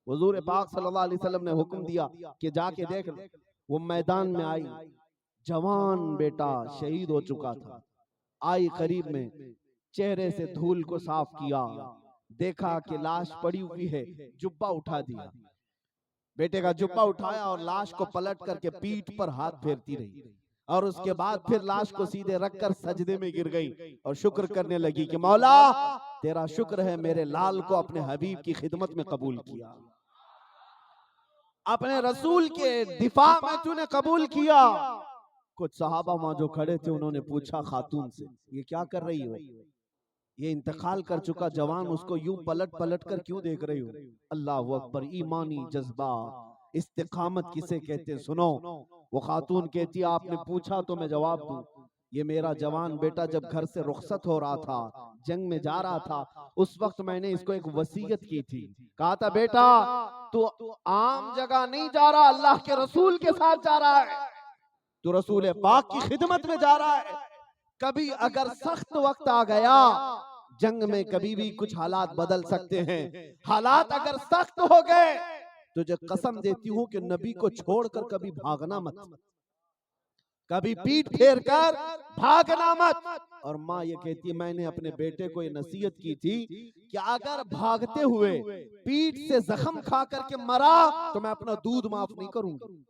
हुजूर पाक सल्लल्लाहु अलैहि वसल्लम ने हुक्म दिया कि जाके देख लो। वो मैदान में आई, जवान बेटा शहीद हो चुका था। आई करीब में, चेहरे से धूल को साफ किया, देखा कि लाश पड़ी हुई है, जुब्बा उठा दिया, बेटे का जुब्बा उठाया और लाश को पलट करके पीठ पर हाथ फेरती रही, और उसके बाद फिर लाश को सीधे रखकर सजदे में गिर गई और शुक्र करने लगी कि मौला तेरा शुक्र है मेरे लाल को अपने हबीब की खिदमत में कबूल किया, अपने रसूल के दिफा में तूने कबूल किया। कुछ सहाबा वहां जो खड़े थे उन्होंने पूछा खातून से, ये क्या कर रही हो? ये इंतकाल कर चुका जवान, उसको यूं पलट पलट कर क्यों देख रही हो? अल्लाह अकबर, ईमानी जज्बा, इस्तिकामत किसे कहते हैं सुनो। वो खातून कहती, आपने पूछा तो मैं जवाब दूं। ये मेरा जवान बेटा जब घर से रुखसत हो रहा था, जंग में जा रहा था, उस वक्त मैंने इसको एक वसीयत की थी, कहा था बेटा तू आम जगह नहीं जा रहा, अल्लाह के रसूल के साथ जा रहा है, तू रसूल पाक की खिदमत में जा रहा है। कभी अगर सख्त वक्त आ गया, जंग में कभी भी कुछ हालात बदल सकते हैं, हालात अगर सख्त हो गए, तुझे कसम देती हूं कि नबी को छोड़कर कभी भागना मत, कभी पीठ फेर कर भागना मत। और माँ ये कहती है, मैंने अपने बेटे को ये नसीहत की थी कि अगर भागते हुए पीठ से जख्म खा करके मरा तो मैं अपना दूध माफ नहीं करूंगी,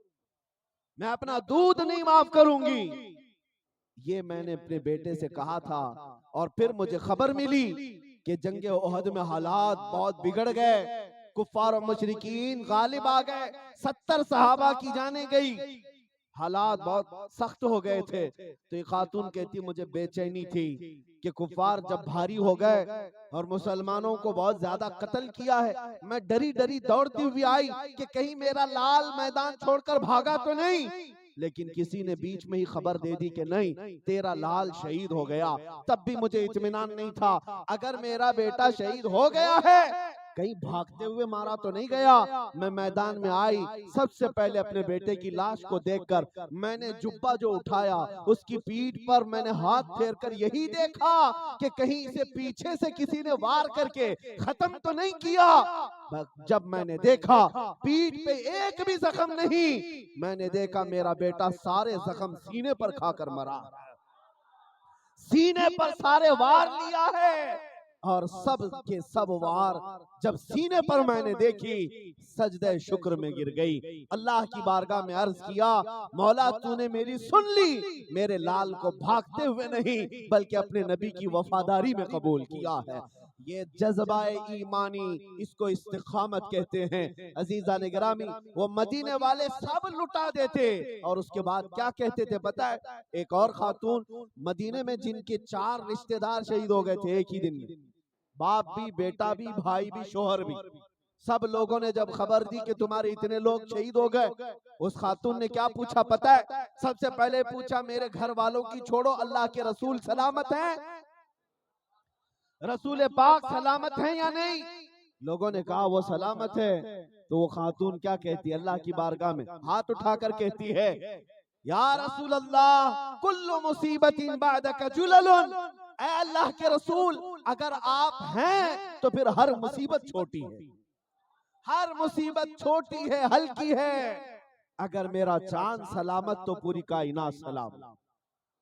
मैं अपना दूध नहीं माफ करूंगी। ये मैंने अपने बेटे से कहा था, और फिर मुझे खबर मिली कि जंगे ओहद में हालात बहुत बिगड़ गए, कुफ्फार और मुशरिकीन गालिब आ गए, 70 सहाबा की जाने गई, हालात बहुत सख्त हो गए थे। तो ये खातून कहती, मुझे बेचैनी थी कि कुफ्फार जब भारी हो गए और मुसलमानों को बहुत ज्यादा कत्ल किया है, मैं डरी डरी दौड़ती हुई आई कि कहीं मेरा लाल मैदान छोड़कर भागा तो नहीं। लेकिन किसी ने बीच में ही खबर दे दी कि नहीं, तेरा लाल शहीद हो गया। तब भी मुझे इत्मीनान नहीं था, अगर मेरा बेटा शहीद हो गया है कहीं भागते हुए मारा तो नहीं गया। मैं मैदान में आई, सबसे पहले अपने बेटे की लाश को देखकर मैंने जुब्बा जो उठाया उसकी पीठ पर मैंने हाथ फेर कर यही देखा कि कहीं इसे पीछे से किसी ने वार करके खत्म तो नहीं किया। जब मैंने देखा पीठ पे एक भी जख्म नहीं, मैंने देखा मेरा बेटा सारे जख्म सीने पर खाकर मरा, सीने पर सारे वार लिया है। और सब के सब वार जब सीने पर मैंने देखी, सजदे शुक्र में गिर गई। अल्लाह की बारगाह में अर्ज किया, मौला तूने मेरी सुन ली, मेरे लाल को भागते हुए नहीं बल्कि अपने नबी की वफादारी में कबूल किया है। ये जज्बाए ईमानी, इसको इस्तिकामत कहते हैं। अजीजा ने गिरामी, वो मदीने वाले सब लुटा देते और उसके बाद क्या कहते थे पता है? एक और खातून मदीने में जिनके 4 रिश्तेदार शहीद हो गए थे एक ही दिन में, बाप भी, बेटा भी, भाई भी, शोहर भी। सब लोगों ने जब खबर दी कि तुम्हारे इतने लोग शहीद हो गए, उस खातून ने क्या पूछा पता है? सबसे पहले पूछा मेरे घर वालों की छोड़ो, अल्लाह के रसूल सलामत हैं? रसूल पाक सलामत हैं या नहीं? लोगों ने कहा वो सलामत है। तो वो खातून क्या कहती है अल्लाह की बारगाह में, हाथ उठाकर कहती है, या रसूल अल्लाह कुल्लु मुसीबतिन बादका जुललुन, ऐ अल्लाह के रसूल अगर आप हैं तो फिर हर मुसीबत छोटी है, हर मुसीबत छोटी है, हल्की है। अगर मेरा चांद सलामत तो पूरी कायनात सलामत।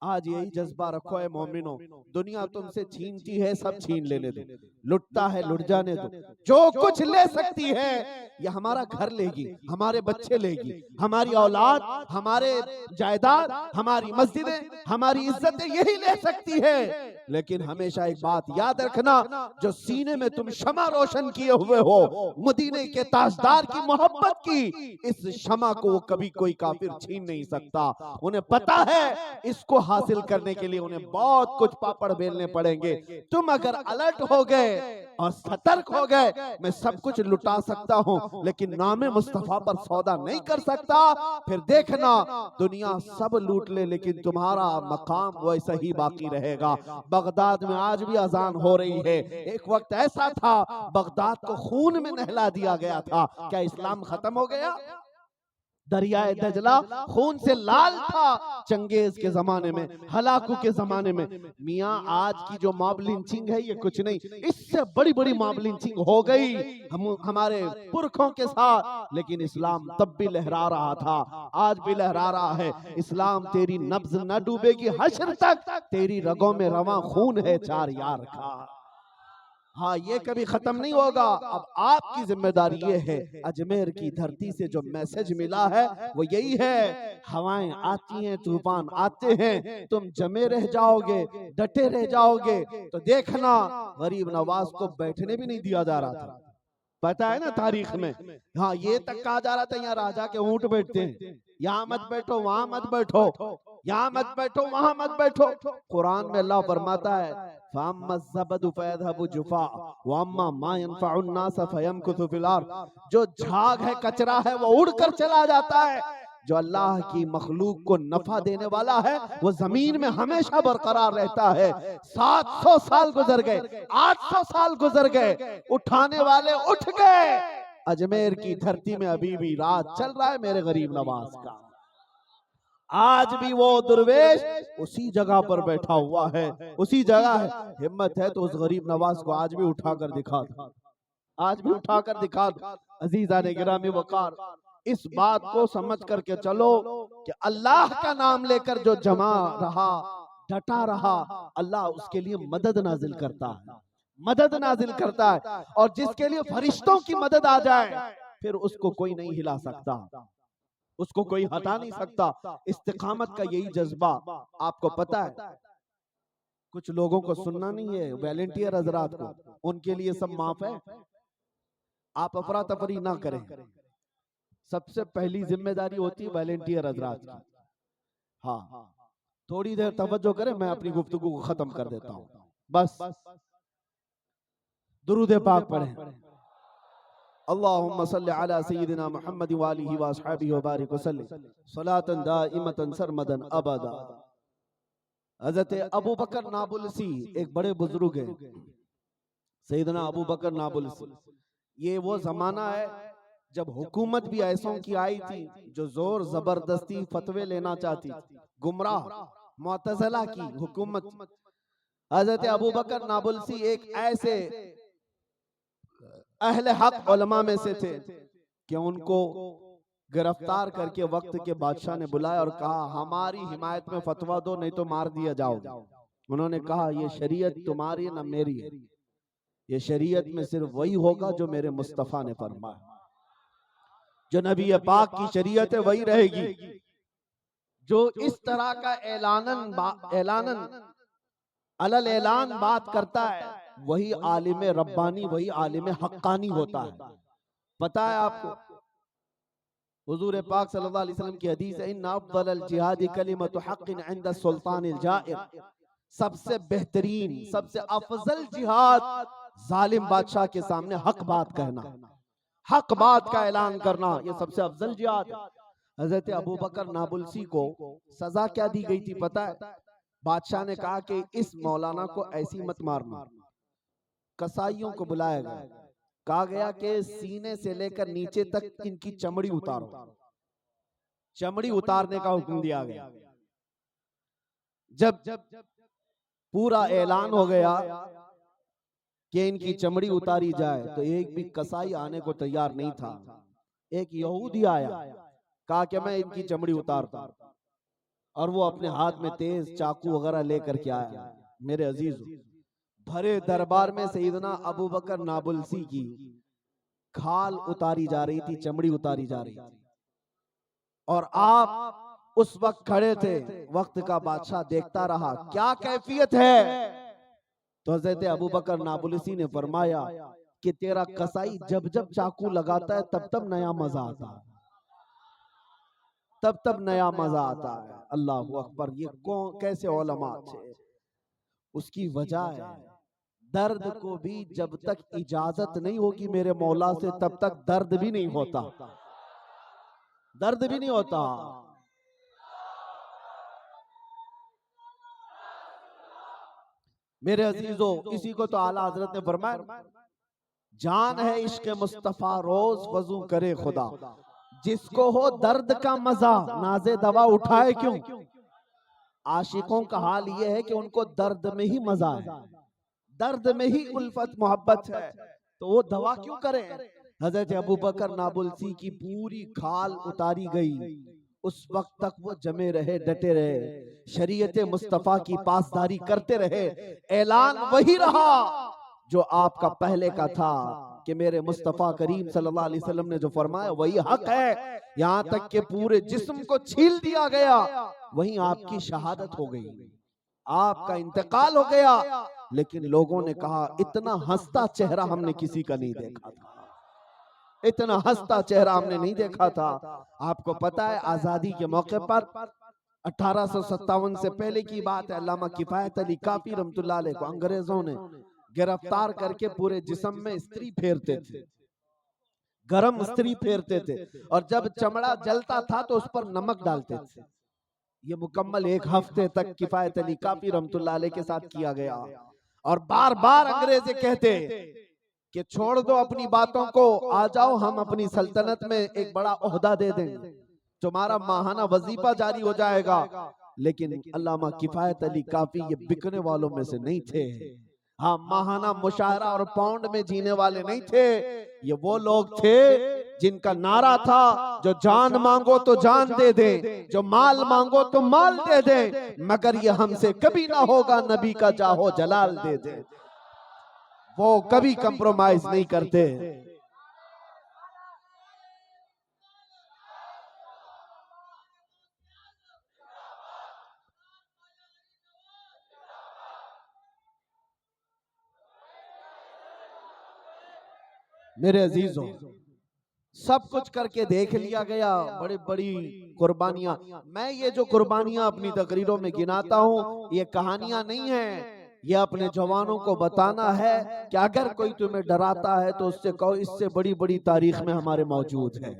आज यही जज्बा रखो है मोमिनो, दुनिया तुमसे छीनती है, सब छीन लेने दो, लुटता है लुट जाने दो। जो कुछ ले सकती है ये हमारा घर लेगी, हमारे बच्चे लेगी, हमारी औलाद, हमारे जायदाद, हमारी मस्जिदें, हमारी इज्जतें यही ले सकती है। लेकिन हमेशा एक बात याद रखना, जो सीने में तुम शमा रोशन किए हुए हो मदीने के ताजदार की मोहब्बत की, इस शमा को कभी कोई काफिर छीन नहीं सकता। उन्हें पता है इसको हासिल करने के लिए उन्हें बहुत कुछ पापड़ बेलने पड़ेंगे। तुम अगर अलर्ट हो गए और सतर्क हो गए, मैं सब कुछ लुटा सकता हूं लेकिन नामे मुस्तफा पर सौदा नहीं कर सकता, फिर देखना दुनिया सब लूट ले लेकिन तुम्हारा मकाम वैसा ही बाकी रहेगा। बगदाद में आज भी अजान हो रही है। एक वक्त ऐसा था बगदाद को खून में नहला दिया गया था। क्या इस्लाम खत्म हो गया? दरियाए दजला खून से लाल था चंगेज के जमाने में, हलाकू के जमाने में। मियां आज की जो मॉब लिंचिंग है ये कुछ नहीं, इससे बड़ी बड़ी मॉब लिंचिंग हो गई हमारे पुरखों के साथ, लेकिन इस्लाम तब भी लहरा रहा था, आज भी लहरा रहा है। इस्लाम तेरी नब्ज न डूबेगी हश्र तक, तेरी रगों में रवा खून है 4 यार का। हाँ, ये कभी खत्म नहीं होगा। अब आपकी जिम्मेदारी ये है, अजमेर की धरती से जो मैसेज मिला है वो यही है, हवाएं आती हैं, तूफान आते हैं, तुम जमे रह जाओगे, डटे रह जाओगे। तो देखना गरीब नवाज को बैठने भी नहीं दिया जा रहा था, पता है ना तारीख में। हाँ, ये तक कहा जा रहा था यहाँ राजा के ऊंट बैठते हैं, यहाँ मत बैठो, वहां मत बैठो, यहाँ मत बैठो, वहां मत बैठो। कुरान में अल्लाह फरमाता है, जो झाग है, कचरा है, वो उड़कर चला जाता है। जो अल्लाह की मखलूक को नफा देने वाला है वो जमीन में हमेशा बरकरार रहता है। 700 साल गुजर गए, 800 साल गुजर गए, उठाने वाले उठ गए। अजमेर की धरती में अभी भी राज चल रहा है मेरे गरीब नवाज का। आज भी वो दुर्वेश उसी जगह पर बैठा हुआ है, उसी जगह है। हिम्मत है तो उस गरीब नवाज को आज भी उठाकर दिखा दो, आज भी उठाकर दिखा दो। अजीजा ने गिरामी वकार, इस बात को समझ करके चलो कि अल्लाह का नाम लेकर जो जमा रहा, डटा रहा, अल्लाह उसके लिए मदद नाजिल करता है, मदद नाजिल करता है। और जिसके लिए फरिश्तों की मदद आ जाए फिर उसको कोई नहीं हिला सकता, उसको कोई हटा नहीं सकता। इस्तिकामत का यही जज्बा। आपको पता है कुछ लोगों को सुनना नहीं है, वॉलंटियर हजरात को, उनके लिए सब माफ है। आप अफरा तफरी ना करें, सबसे पहली जिम्मेदारी होती है वॉलंटियर हजरात की। हाँ, थोड़ी देर तवज्जो करें, मैं अपनी गुफ्तगू को खत्म कर देता हूं। बस दुरूद पाक पढ़ें। अल्लाहुम्मा सल्लि अला सय्यिदिना मुहम्मद व आलिहि व अस्हाबिहि व बारिक वसल्लिम सलातन दाइमतन सरमदन अबदा। हज़रत अबू बकर नाबुलसी एक बड़े बुजुर्ग हैं, सैयदना अबू बकर नाबुलसी। ये वो जमाना है जब हुकूमत भी ऐसों की आई थी जो जोर जबरदस्ती फतवे लेना चाहती थी, गुमराह मुअतज़िला की हुकूमत। हजरत अबू बकर नाबुल्सी एक ऐसे अहले हक उलमा में से थे कि उनको गिरफ्तार करके वक्त के बादशाह ने बुलाया और कहा हमारी हिमायत में फतवा दो नहीं तो मार दिया जाओगे। उन्होंने कहा ये शरीयत तुम्हारी ना मेरी है, ये शरीयत में सिर्फ वही होगा जो मेरे मुस्तफ़ा ने फरमाया, जो नबी पाक की शरीयत है वही रहेगी। जो इस तरह का ऐलानन अलल ऐलान बात करता है वही आलिम रब्बानी, वही आलिम हक्कानी होता है। पता है आपको हुजूर पाक सल्लल्लाहु अलैहि वसल्लम की हदीस है, इन्ना अफ़ज़ल जिहादी कलिमतु हक़्क़िन इंदा सुल्तानिल जाइर, सबसे बेहतरीन सबसे अफजल जिहाद जालिम बादशाह के सामने हक बात कहना, हक बात का ऐलान करना, ये सबसे अफजल जिहाद है। हजरत अबू बकर नाबुल्सी को सजा क्या दी गई थी पता है? बादशाह ने कहा कि इस मौलाना को ऐसी मत मारना। कसाईयों को बुलाया गया, कहा गया कि सीने से लेकर नीचे तक इनकी चमड़ी उतारो। चमड़ी उतारने का हुक्म दिया गया। जब पूरा ऐलान हो गया कि इनकी चमड़ी उतारी जाए तो एक भी कसाई आने को तैयार नहीं था। एक यहूदी आया, कहा कि मैं इनकी चमड़ी उतारता, और वो अपने हाथ में तेज चाकू वगैरह लेकर के आया। मेरे अजीज, भरे दरबार में सैयदना अबू बकर नाबुल्सी की खाल उतारी जा रही थी, चमड़ी उतारी जा रही थी, और आप उस वक्त खड़े थे। वक्त का बादशाह देखता रहा क्या कैफियत है। तो हज़रत अबू बकर नाबुल्सी ने फरमाया कि तेरा कसाई जब जब चाकू लगाता है तब तब नया मजा आता है, तब तब नया मजा आता है। अल्लाहु अकबर। ये कौन कैसे उलमा थे? उसकी वजह है दर्द को भी जब तक इजाजत नहीं होगी मेरे मौला से तब तक दर्द भी नहीं होता, दर्द भी नहीं होता। मेरे अजीजों, इसी को तो आला हजरत ने फरमाया, जान है इश्क मुस्तफा रोज वजू करे खुदा, जिसको हो दर्द का मजा नाजे दवा उठाए क्यों। आशिकों का हाल ये है कि उनको दर्द में ही मजा है, दर्द में ही उल्फत मोहब्बत है, तो वो दवा क्यों करें। हजरत अबू बकर नाबुल्सी की पूरी खाल उतारी गई। उस वक्त तक वो जमे रहे, डटे रहे, शरीयत मुस्तफा की पासदारी करते रहे। ऐलान वही रहा जो आपका पहले का था कि मेरे मुस्तफा करीम सल्लल्लाहु अलैहि वसल्लम ने जो फरमाया वही हक है। यहाँ तक के पूरे जिस्म को छील दिया गया, वहीं आपकी शहादत हो गई, आपका इंतकाल हो गया। लेकिन लोगों ने कहा इतना हंसता चेहरा हमने किसी का नहीं देखा था, इतना हंसता चेहरा हमने नहीं देखा था। आपको पता है आजादी के मौके पर 1857 से पहले की बात है, अल्लामा किफायत अली काफी रहमतुल्लाह अलैह को अंग्रेजों ने गिरफ्तार करके पूरे जिस्म में स्त्री फेरते थे, गरम स्त्री फेरते थे, और जब चमड़ा जलता था तो उस पर नमक डालते थे। ये मुकम्मल 1 हफ्ते तक किफायत अली काफी रहमतुल्लाह अलैह के साथ किया गया। और बार बार अंग्रेज कहते कि छोड़ दो अपनी बातों को, आ जाओ हम अपनी सल्तनत में एक बड़ा ओहदा दे देंगे, तुम्हारा माहाना वजीफा जारी हो जाएगा। लेकिन अल्लामा किफायत अली काफी ये बिकने वालों में से नहीं थे। हाँ, माहाना मुशायरा और पाउंड में जीने वाले नहीं थे। ये वो लोग थे जिनका नारा था जो जान मांगो तो जान दे दे, जो माल मांगो तो माल दे दे, मगर ये हमसे कभी ना होगा नबी का जाहो जलाल दे दे। वो कभी कंप्रोमाइज नहीं करते। मेरे अजीजों, सब कुछ करके देख लिया गया, बड़ी बड़ी कुर्बानियां। मैं ये जो कुर्बानियां अपनी तकरीरों में गिनाता हूँ ये कहानियां नहीं है, ये अपने जवानों को बताना है कि अगर कोई तुम्हें डराता है तो उससे कहो इससे बड़ी बड़ी तारीख में हमारे मौजूद है,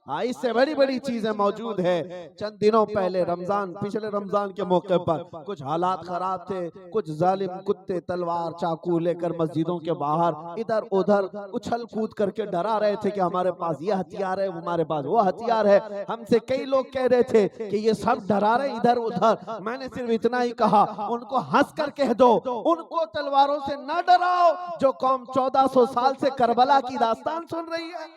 हाँ, इससे बड़ी बड़ी चीजें मौजूद है। चंद दिनों पहले रमजान, पिछले रमजान के मौके पर कुछ हालात खराब थे, कुछ जालिम कुत्ते तलवार चाकू लेकर मस्जिदों के बाहर इधर उधर उछल कूद करके डरा रहे थे कि हमारे पास ये हथियार है, हमारे पास वो हथियार है। हमसे कई लोग कह रहे थे कि ये सब डरा रहे इधर उधर। मैंने सिर्फ इतना ही कहा, उनको हंस कर कह दो, उनको तलवारों से न डराओ जो कौम 1400 साल से करबला की दास्तान सुन रही है।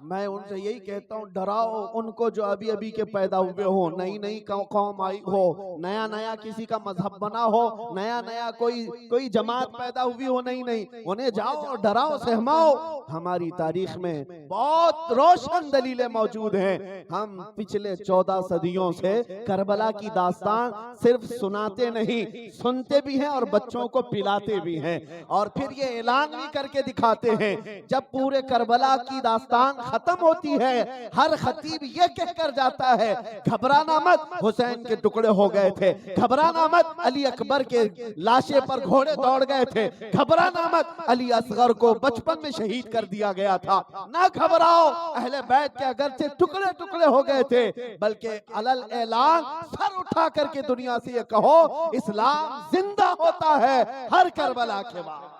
मैं उनसे यही कहता हूँ, डराओ उनको जो अभी अभी के पैदा हुए हो, नई नई कौम आई हो, नया नया किसी का मजहब बना हो, नया नया कोई जमात पैदा हुई हो, नई नई, उन्हें जाओ और डराओ सहमाओ। हमारी तारीख में बहुत रोशन दलीलें मौजूद हैं। हम पिछले 14 सदियों से करबला की दास्तान सिर्फ सुनाते नहीं, सुनते भी हैं और बच्चों को पिलाते भी हैं, और फिर ये ऐलान भी करके दिखाते हैं। जब पूरे करबला की दास्तान खत्म होती है, हर खतीब ये कहकर जाता है, घबराना मत, हुसैन के टुकड़े हो गए थे, घबराना मत, अली अकबर के लाशे पर घोड़े दौड़ गए थे, घबराना मत, अली असगर को बचपन में शहीद कर दिया गया था, ना घबराओ, अहले बैत के अगरचे टुकड़े टुकड़े हो गए थे, बल्कि अलल ऐलान सर उठा करके दुनिया से ये कहो, इस्लाम जिंदा होता है हर करबला के बाद।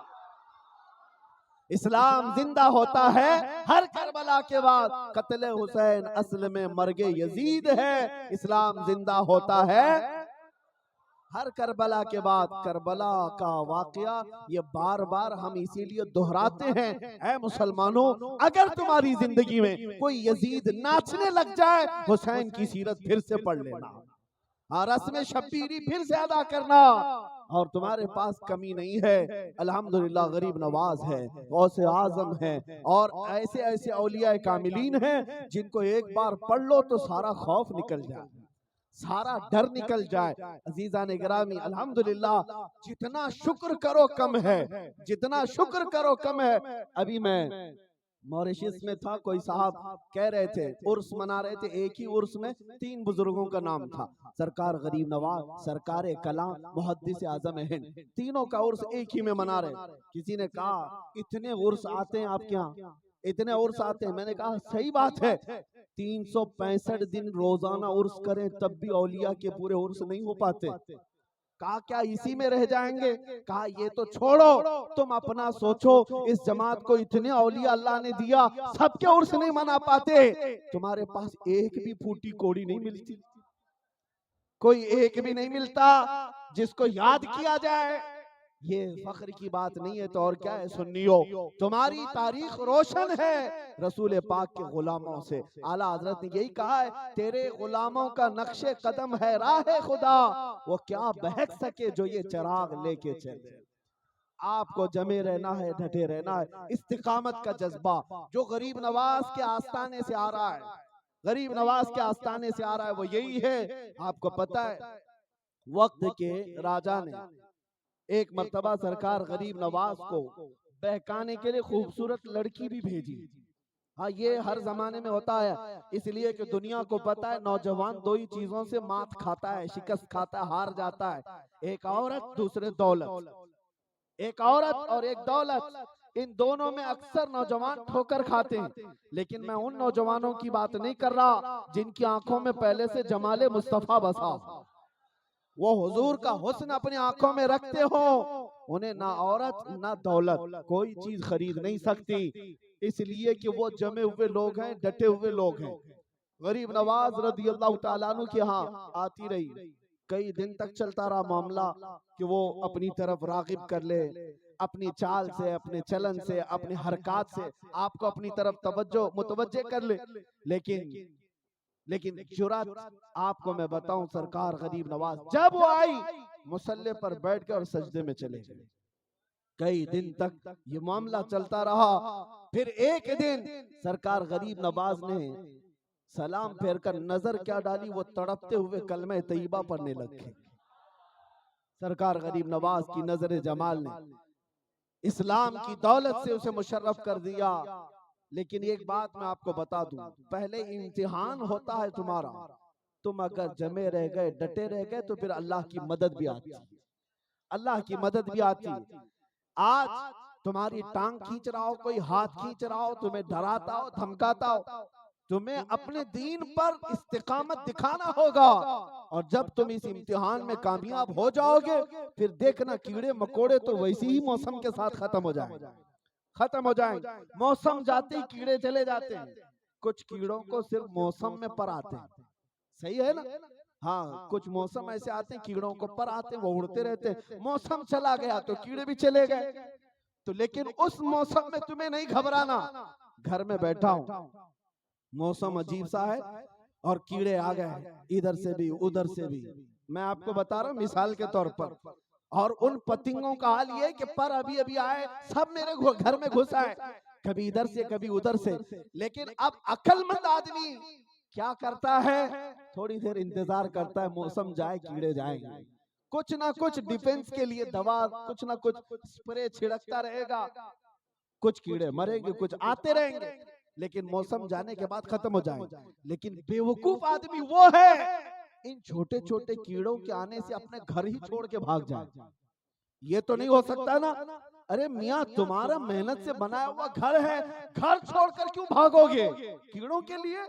इस्लाम जिंदा होता है हर करबला के बाद। कत्ले हुसैन असल में मर्गे यजीद है, इस्लाम जिंदा होता है हर करबला के बाद। करबला का वाकया ये बार बार हम इसीलिए दोहराते हैं, ऐ मुसलमानों, अगर तुम्हारी जिंदगी में कोई यजीद नाचने लग जाए, हुसैन की सीरत फिर से पढ़ लेना, रस्म शब्बीरी फिर से अदा करना, और तुम्हारे पास कमी नहीं है। अल्हम्दुलिल्लाह गरीब नवाज है, गौसे आजम है, और ऐसे ऐसे औलिया कामिलीन हैं जिनको एक बार पढ़ लो तो सारा खौफ निकल जाए, सारा डर निकल जाए। अजीजान गिरामी, अल्हम्दुलिल्लाह जितना शुक्र करो कम है, जितना शुक्र करो कम है। अभी मैं मॉरिशस में था, कोई साहब कह रहे थे, उर्स मना रहे थे, एक ही उर्स में 3 बुजुर्गों का नाम था, सरकार गरीब नवाज, सरकार कलाम, मुहद्दिस आजम हिंद, तीनों का उर्स एक ही में मना रहे। किसी ने कहा, इतने उर्स आते हैं आपके यहाँ, इतने उर्स आते हैं? मैंने कहा सही बात है, 365 दिन रोजाना उर्स करें तब भी औलिया के पूरे उर्स नहीं हो पाते। कहा क्या इसी में रह जाएंगे? कहा ये तो छोड़ो, तुम अपना सोचो, इस जमात को इतने औलिया अल्लाह ने दिया, सबके उर्स नहीं मना पाते, तुम्हारे पास एक भी फूटी कोड़ी नहीं मिलती, कोई एक भी नहीं मिलता जिसको याद किया जाए। ये फख्र की बात नहीं है तो और क्या है सुन्नियों, तुम्हारी तारीख रोशन है रसूल पाक के गुलामों से। आला हजरत ने यही कहा है, तेरे गुलामों का नक्शे कदम है राह खुदा, वो क्या बहक सके जो ये चिराग लेके चले। आपको जमे रहना है, डटे रहना है, इस्तिकामत का जज्बा जो गरीब नवाज के आस्थाने से आ रहा है, गरीब नवाज के आस्थाने से आ रहा है, वो यही है। आपको पता है वक्त के राजा ने एक मर्तबा सरकार गरीब नवाज को बहकाने के लिए खूबसूरत लड़की भी भेजी। हाँ, ये हर जमाने में होता है, इसलिए कि दुनिया को पता है नौजवान 2 ही चीजों से मात खाता है, शिकस्त खाता है, हार जाता है, एक औरत, दूसरे दौलत। एक औरत और एक दौलत, इन दोनों में अक्सर नौजवान ठोकर खाते हैं। लेकिन मैं उन नौजवानों की बात नहीं कर रहा जिनकी आंखों में पहले से जमाले मुस्तफा बसा, वो हुजूर का हुस्न अपनी आंखों में रखते हो, उन्हें ना औरत ना दौलत कोई चीज खरीद नहीं सकती, इसलिए कि वो जमे हुए लोग हैं, डटे हुए लोग हैं। गरीब नवाज रज़ी अल्लाह तआला अन्हु के यहाँ आती रही, कई दिन तक चलता रहा मामला कि वो अपनी तरफ रागिब कर ले, अपनी चाल से, अपने चलन से, अपने हरकत से आपको अपनी तरफ मुतवज्जे कर ले। लेकिन जुरात आपको मैं बताऊं, सरकार गरीब नवाज जब वो आई, मुसल्ले पर बैठ के और सजदे में चले गए। कई दिन तक ये मामला चलता रहा। फिर एक दिन सरकार गरीब नवाज ने सलाम फेर कर नजर क्या डाली, वो तड़पते हुए कलमे तैयबा पढ़ने लगे। सरकार गरीब नवाज की नजर जमाल ने इस्लाम की दौलत से उसे मुशर्रफ कर दिया। लेकिन एक बात मैं आपको बता दूं, पहले इम्तिहान होता है तुम्हारा, तुम अगर जमे रह गए, डटे रह गए, तो फिर अल्लाह की मदद भी आती है, अल्लाह की मदद भी आती है। आज तुम्हारी टांग खींच रहा हो, कोई हाथ खींच रहा हो, तुम्हें डराता हो, धमकाता हो, तुम्हें अपने दीन पर इस्तिकामत दिखाना होगा। और जब तुम इस इम्तिहान में कामयाब हो जाओगे, फिर देखना कीड़े मकोड़े तो वैसे ही मौसम के साथ खत्म हो जाएंगे, खत्म हो जाएंगे। मौसम जाते ही कीड़े चले जाते हैं। कुछ कीड़ों को सिर्फ मौसम में पर आते हैं, सही है ना? हाँ, कुछ मौसम ऐसे आते हैं कीड़ों को पर आते हैं, वो उड़ते रहते हैं। मौसम चला गया तो कीड़े भी चले गए। तो लेकिन उस मौसम में तुम्हें नहीं घबराना। घर में बैठा हूं, मौसम अजीब सा है और कीड़े आ गए, इधर से भी उधर से भी। मैं आपको बता रहा हूं मिसाल के तौर पर। और उन पतंगों का हाल ये कि पर अभी अभी आए, सब मेरे घर में घुस आए, कभी इधर से कभी उधर से। लेकिन अब अक्लमंद आदमी क्या करता है? थोड़ी देर इंतजार करता है, मौसम जाए, कीड़े जाएंगे, कुछ ना कुछ डिफेंस के लिए दवा, कुछ ना कुछ स्प्रे छिड़कता रहेगा। कुछ कीड़े मरेंगे, कुछ आते रहेंगे, लेकिन मौसम जाने के बाद खत्म हो जाएंगे। लेकिन बेवकूफ आदमी वो है, इन छोटे छोटे कीड़ों के आने से अपने घर ही छोड़ के भाग जाए। ये तो नहीं हो सकता ना। अरे मियाँ, तुम्हारा मेहनत से बनाया हुआ घर है, घर छोड़कर क्यों भागोगे कीड़ों के लिए?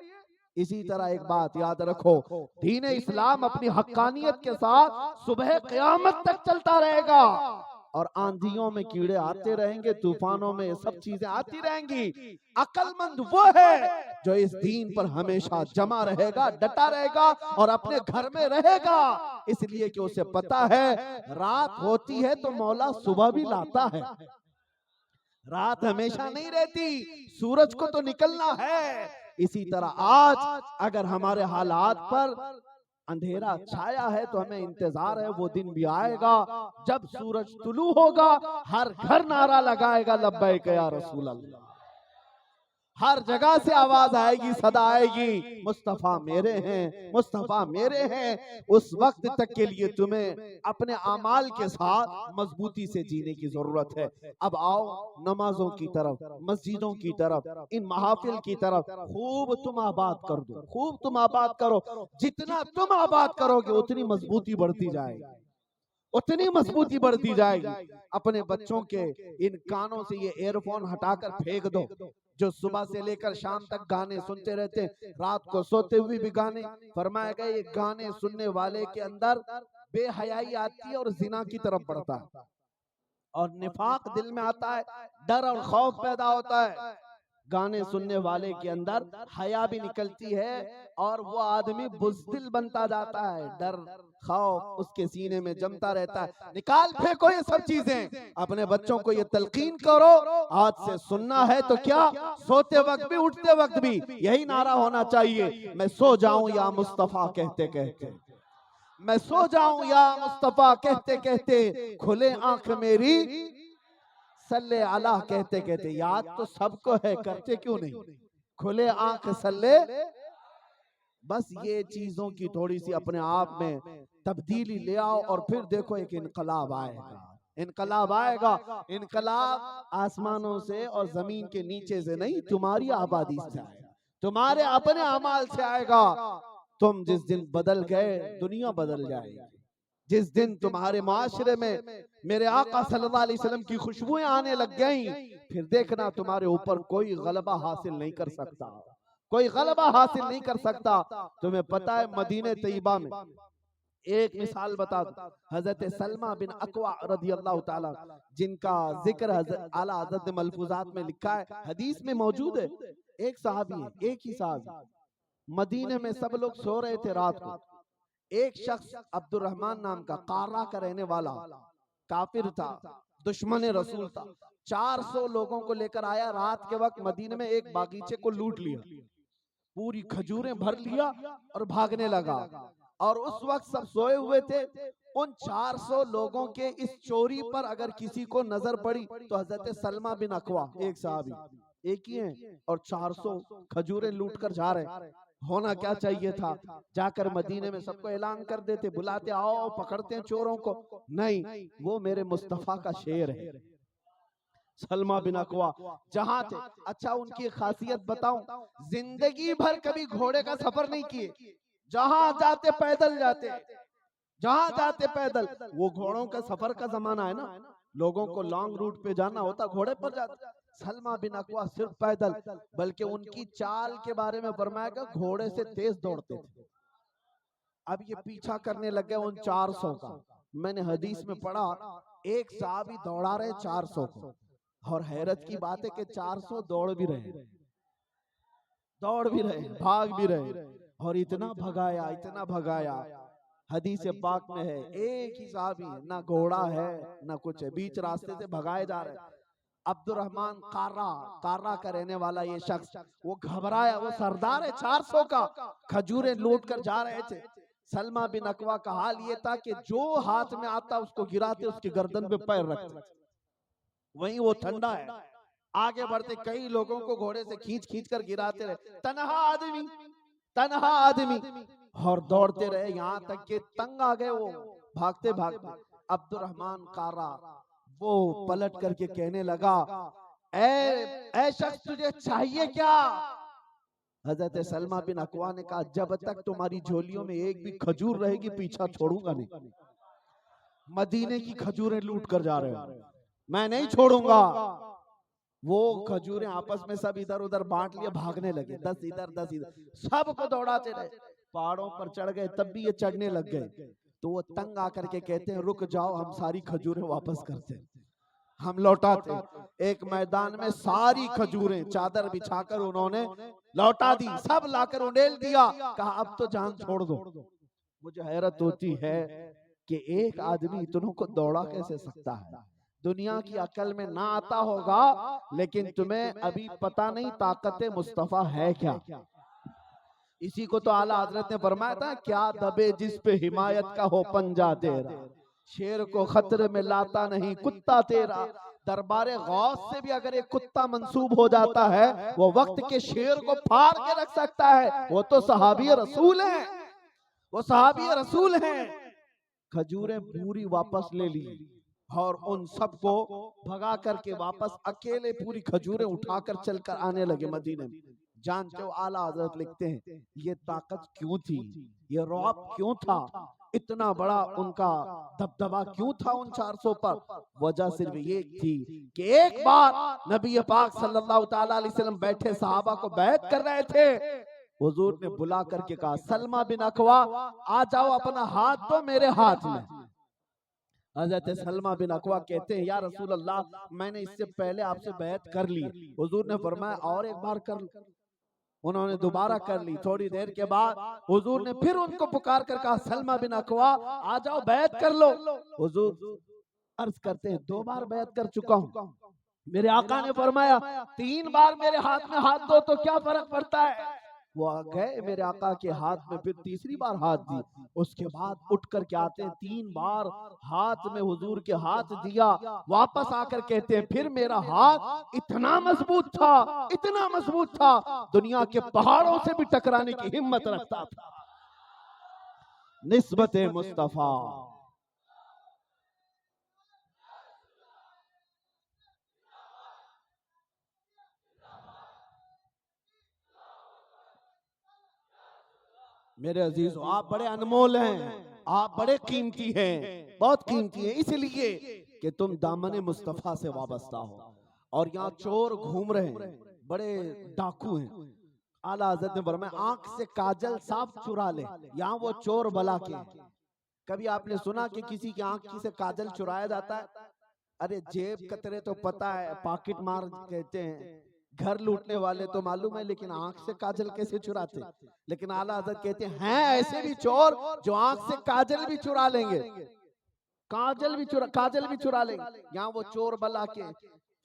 इसी तरह एक बात याद रखो, दीन इस्लाम अपनी हक्कानियत के साथ सुबह क़यामत तक चलता रहेगा। और आंधियों में कीड़े आते रहेंगे, तूफानों में सब चीजें आती रहेंगी। अक्लमंद वो है जो इस दीन पर हमेशा जमा रहेगा, डटा रहेगा और अपने घर में रहेगा, इसलिए कि उसे पता है रात होती है तो मौला सुबह भी लाता है। रात हमेशा नहीं रहती, सूरज को तो निकलना है। इसी तरह आज अगर हमारे हालात पर अंधेरा छाया है तो हमें इंतजार है, वो दिन भी आएगा जब सूरज तुलू होगा, हर घर नारा लगाएगा लब्बैक या रसूल अल्लाह। हर जगह से आवाज आएगी, सदा आएगी, मुस्तफा मेरे हैं, मुस्तफा मेरे हैं। उस वक्त तक के लिए तुम्हें अपने अमाल के साथ मजबूती से जीने की जरूरत है। अब आओ नमाजों की तरफ, मस्जिदों की तरफ, इन महाफिल की तरफ खूब तुम आबाद कर दो, खूब तुम आबाद करो। जितना तुम आबाद करोगे उतनी मजबूती बढ़ती जाएगी, उतनी मजबूती बढ़ती जाएगी। अपने बच्चों के इन कानों से ये एयरफोन हटाकर फेंक दो, जो सुबह से लेकर शाम तक गाने सुनते रहते, रात को सोते हुए भी गाने। फरमाया गया ये गाने सुनने वाले के अंदर बेहयाई आती है और जिना की तरफ बढ़ता है, और निफाक दिल में आता है, डर और खौफ पैदा होता है। गाने सुनने वाले के अंदर हया भी निकलती है और वो आदमी बुज़दिल बनता जाता है, डर खौफ उसके सीने में जमता रहता है। निकाल फेंको ये सब चीजें, अपने बच्चों को ये तलकीन करो, आज से सुनना है तो क्या, सोते वक्त भी उठते वक्त भी यही नारा होना चाहिए, मैं सो जाऊं या मुस्तफा कहते कहते, मैं सो जाऊं या मुस्तफा कहते कहते, खुले आंख मेरी सल्ले अला कहते कहते। याद तो सबको है, करते क्यों नहीं? खुले आंख सल्ले। बस ये चीजों की थोड़ी सी अपने आप में तब्दीली ले आओ और फिर देखो एक इनकलाब आएगा, इनकलाब आएगा। इनकलाब आसमानों से और जमीन के नीचे से नहीं, तुम्हारी आबादी से आएगा, तुम्हारे अपने अमाल से आएगा। तुम जिस दिन बदल गए दुनिया बदल जाएगी। जिस दिन तुम्हारे माशरे में मेरे आका सल्लल्लाहु अलैहि वसल्लम की खुशबुएं आने लग गई, फिर देखना तुम्हारे ऊपर कोई गलबा हासिल नहीं कर सकता, कोई गलबा हासिल नहीं कर सकता। तुम्हें पता है मदीने तैयबा में एक मिसाल बता दूं, हजरत सलमा बिन अकवा रज़ी अल्लाह ताला, जिनका जिक्र आला हजरत मलफूजात में लिखा है, हदीस में मौजूद है। एक सहाबी है, एक ही सहाबी, मदीने में सब लोग सो रहे थे रात को। एक शख्स अब्दुर्रहमान नाम का कारा का रहने वाला काफिर था, दुश्मन रसूल था, 400 लोगों को लेकर आया। रात के वक्त मदीने में एक बागीचे को लूट लिया, पूरी खजूरें भर लिया और भागने लगा। और उस वक्त सब सोए हुए थे। उन 400 लोगों के इस चोरी पर अगर किसी को नजर पड़ी तो हजरत सलमा बिन अकवा, एक साहबी, एक ही हैं और 400 खजूरें लूट कर जा रहे। होना क्या चाहिए था, जाकर मदीने में सबको ऐलान कर देते, बुलाते, आओ पकड़ते हैं चोरों को। नहीं, वो मेरे मुस्तफा का शेर है, सलमा बिन अकवा जहां थे। अच्छा उनकी खासियत बताऊं, जिंदगी भर कभी घोड़े का सफर नहीं किए, जहां जाते पैदल जाते, जहां जाते पैदल। वो घोड़ों का सफर का जमाना है ना, लोगों को लॉन्ग रूट पे जाना होता घोड़े पर जाते। सलमा बिन अकवा सिर्फ पैदल, बल्कि उनकी चाल के बारे में फरमाया घोड़े से तेज दौड़ते थे। अब ये पीछा करने लग गए उन 400 का। मैंने हदीस में पढ़ा एक साहबी दौड़ा रहे 400 को, और हैरत की बात है कि 400 दौड़ भी रहे, दौड़ भी रहे, भाग भी रहे, और इतना भगाया, इतना भगाया। हदीस पाक में है एक ही साहबी, ना घोड़ा है ना कुछ है, बीच रास्ते से भगाए जा रहे। अब्दुर्रहमान कारा का रहने वाला ये शख्स, वो घबराया, वो सरदार है 400 का, खजूरें लूट कर जा रहे थे। सलमा बिन अकवा का हाल ये था कि जो हाथ में आता उसको गिराते, उसकी गर्दन पे पैर रखते। वहीं वो ठंडा है, आगे बढ़ते कई लोगों को घोड़े से खींच खींच कर गिराते रहे। तन्हा आदमी और दौड़ते रहे, यहाँ तक कि तंग आ गए वो, भागते भागते। अब्दुर्रहमान कारा वो पलट करके कहने लगा, ऐ शख्स तुझे चाहिए क्या? हजरत सलमा बिन अकवा ने कहा, जब तक तुम्हारी झोलियों में एक भी खजूर रहेगी पीछा छोड़ूंगा नहीं। मदीने की खजूरें लूट कर जा रहे हो, मैं नहीं छोड़ूंगा। वो खजूरें आपस में सब इधर उधर बांट लिए, भागने लगे, 10 इधर 10 इधर, सबको दौड़ाते रहे। पहाड़ों पर चढ़ गए, तब भी ये चढ़ने लग गए। तो वो तंग आकर के कहते हैं, रुक जाओ, हम सारी खजूरें वापस करते हैं, हम लौटाते। एक मैदान में सारी खजूरें चादर बिछाकर उन्होंने लौटा दी, सब लाकर उंडेल दिया। कहा अब तो जान छोड़ दो। मुझे हैरत होती है कि एक आदमी इतनों को दौड़ा कैसे सकता है। दुनिया की अकल में ना आता होगा, लेकिन तुम्हें अभी पता नहीं ताकत मुस्तफा है क्या। इसी को तो आला हजरत ने फरमाया था, क्या दबे जिस पे हिमायत का हो पंजा तेरा, शेर को खतरे में लाता नहीं कुत्ता तेरा। दरबारे गौस से भी अगर एक कुत्ता मंसूब हो जाता है, वो वक्त के शेर को फाड़ के रख सकता है। वो तो सहाबी रसूल है, वो सहाबी रसूल हैं। खजूरें पूरी वापस ले ली और उन सबको भगा करके वापस अकेले पूरी खजूरें उठाकर चलकर आने लगे मदीने में। जानते हो आला हजरत लिखते हैं, ये ताकत क्यों थी, ये रौब क्यों था, इतना बड़ा उनका दबदबा क्यों था उन 400 पर? वजह सिर्फ ये थी कि एक बार नबी पाक सल्लल्लाहु अलैहि वसल्लम बैठे सहाबा को बैत कर रहे थे। हुजूर ने बुला करके कहा, सलमा बिन अकवा आ जाओ, अपना हाथ दो मेरे हाथ में। हजरत सलमा बिन अकवा कहते हैं, या रसूल अल्लाह, मैंने इससे पहले आपसे बैत कर ली। हुजूर ने फरमाया और एक बार कर लो। उन्होंने दोबारा कर ली। थोड़ी देर के बाद हुजूर ने फिर उनको पुकार कर कहा, सलमा बिन अकवा आ जाओ, बैत कर लो। हुजूर अर्ज करते हैं, 2 बार बैत कर चुका हूँ। मेरे आका ने फरमाया 3 बार मेरे हाथ में हाथ दो तो क्या फर्क पड़ता है। वो आ गए मेरे आका के हाथ में, फिर तीसरी बार हाथ दी। उसके बाद उठ कर के आते हैं, 3 बार हाथ में हुजूर के हाथ दिया। वापस आकर कहते हैं, फिर मेरा हाथ इतना मजबूत था, इतना मजबूत था, दुनिया के पहाड़ों से भी टकराने की हिम्मत रखता था। निस्बत मुस्तफा। मेरे अजीज, आप बड़े अनमोल हैं, आप बड़े कीमती हैं, बहुत कीमती हैं, इसलिए कि तुम दामन मुस्तफा से वाबस्ता हो। और यहाँ चोर घूम रहे हैं, बड़े डाकू हैं। आला हज़रत ने फरमाया, आंख से काजल साफ चुरा ले, यहाँ वो चोर भला के। कभी आपने सुना कि किसी की आंख से काजल चुराया जाता है? अरे जेब कतरे तो पता है, पॉकेट मार कहते हैं, घर लूटने वाले तो मालूम है, लेकिन आंख से काजल कैसे चुराते? लेकिन आला हज़रत कहते हैं ऐसे भी चोर जो आंख से काजल भी चुरा लेंगे, काजल भी चुरा लेंगे। यहाँ वो चोर बला के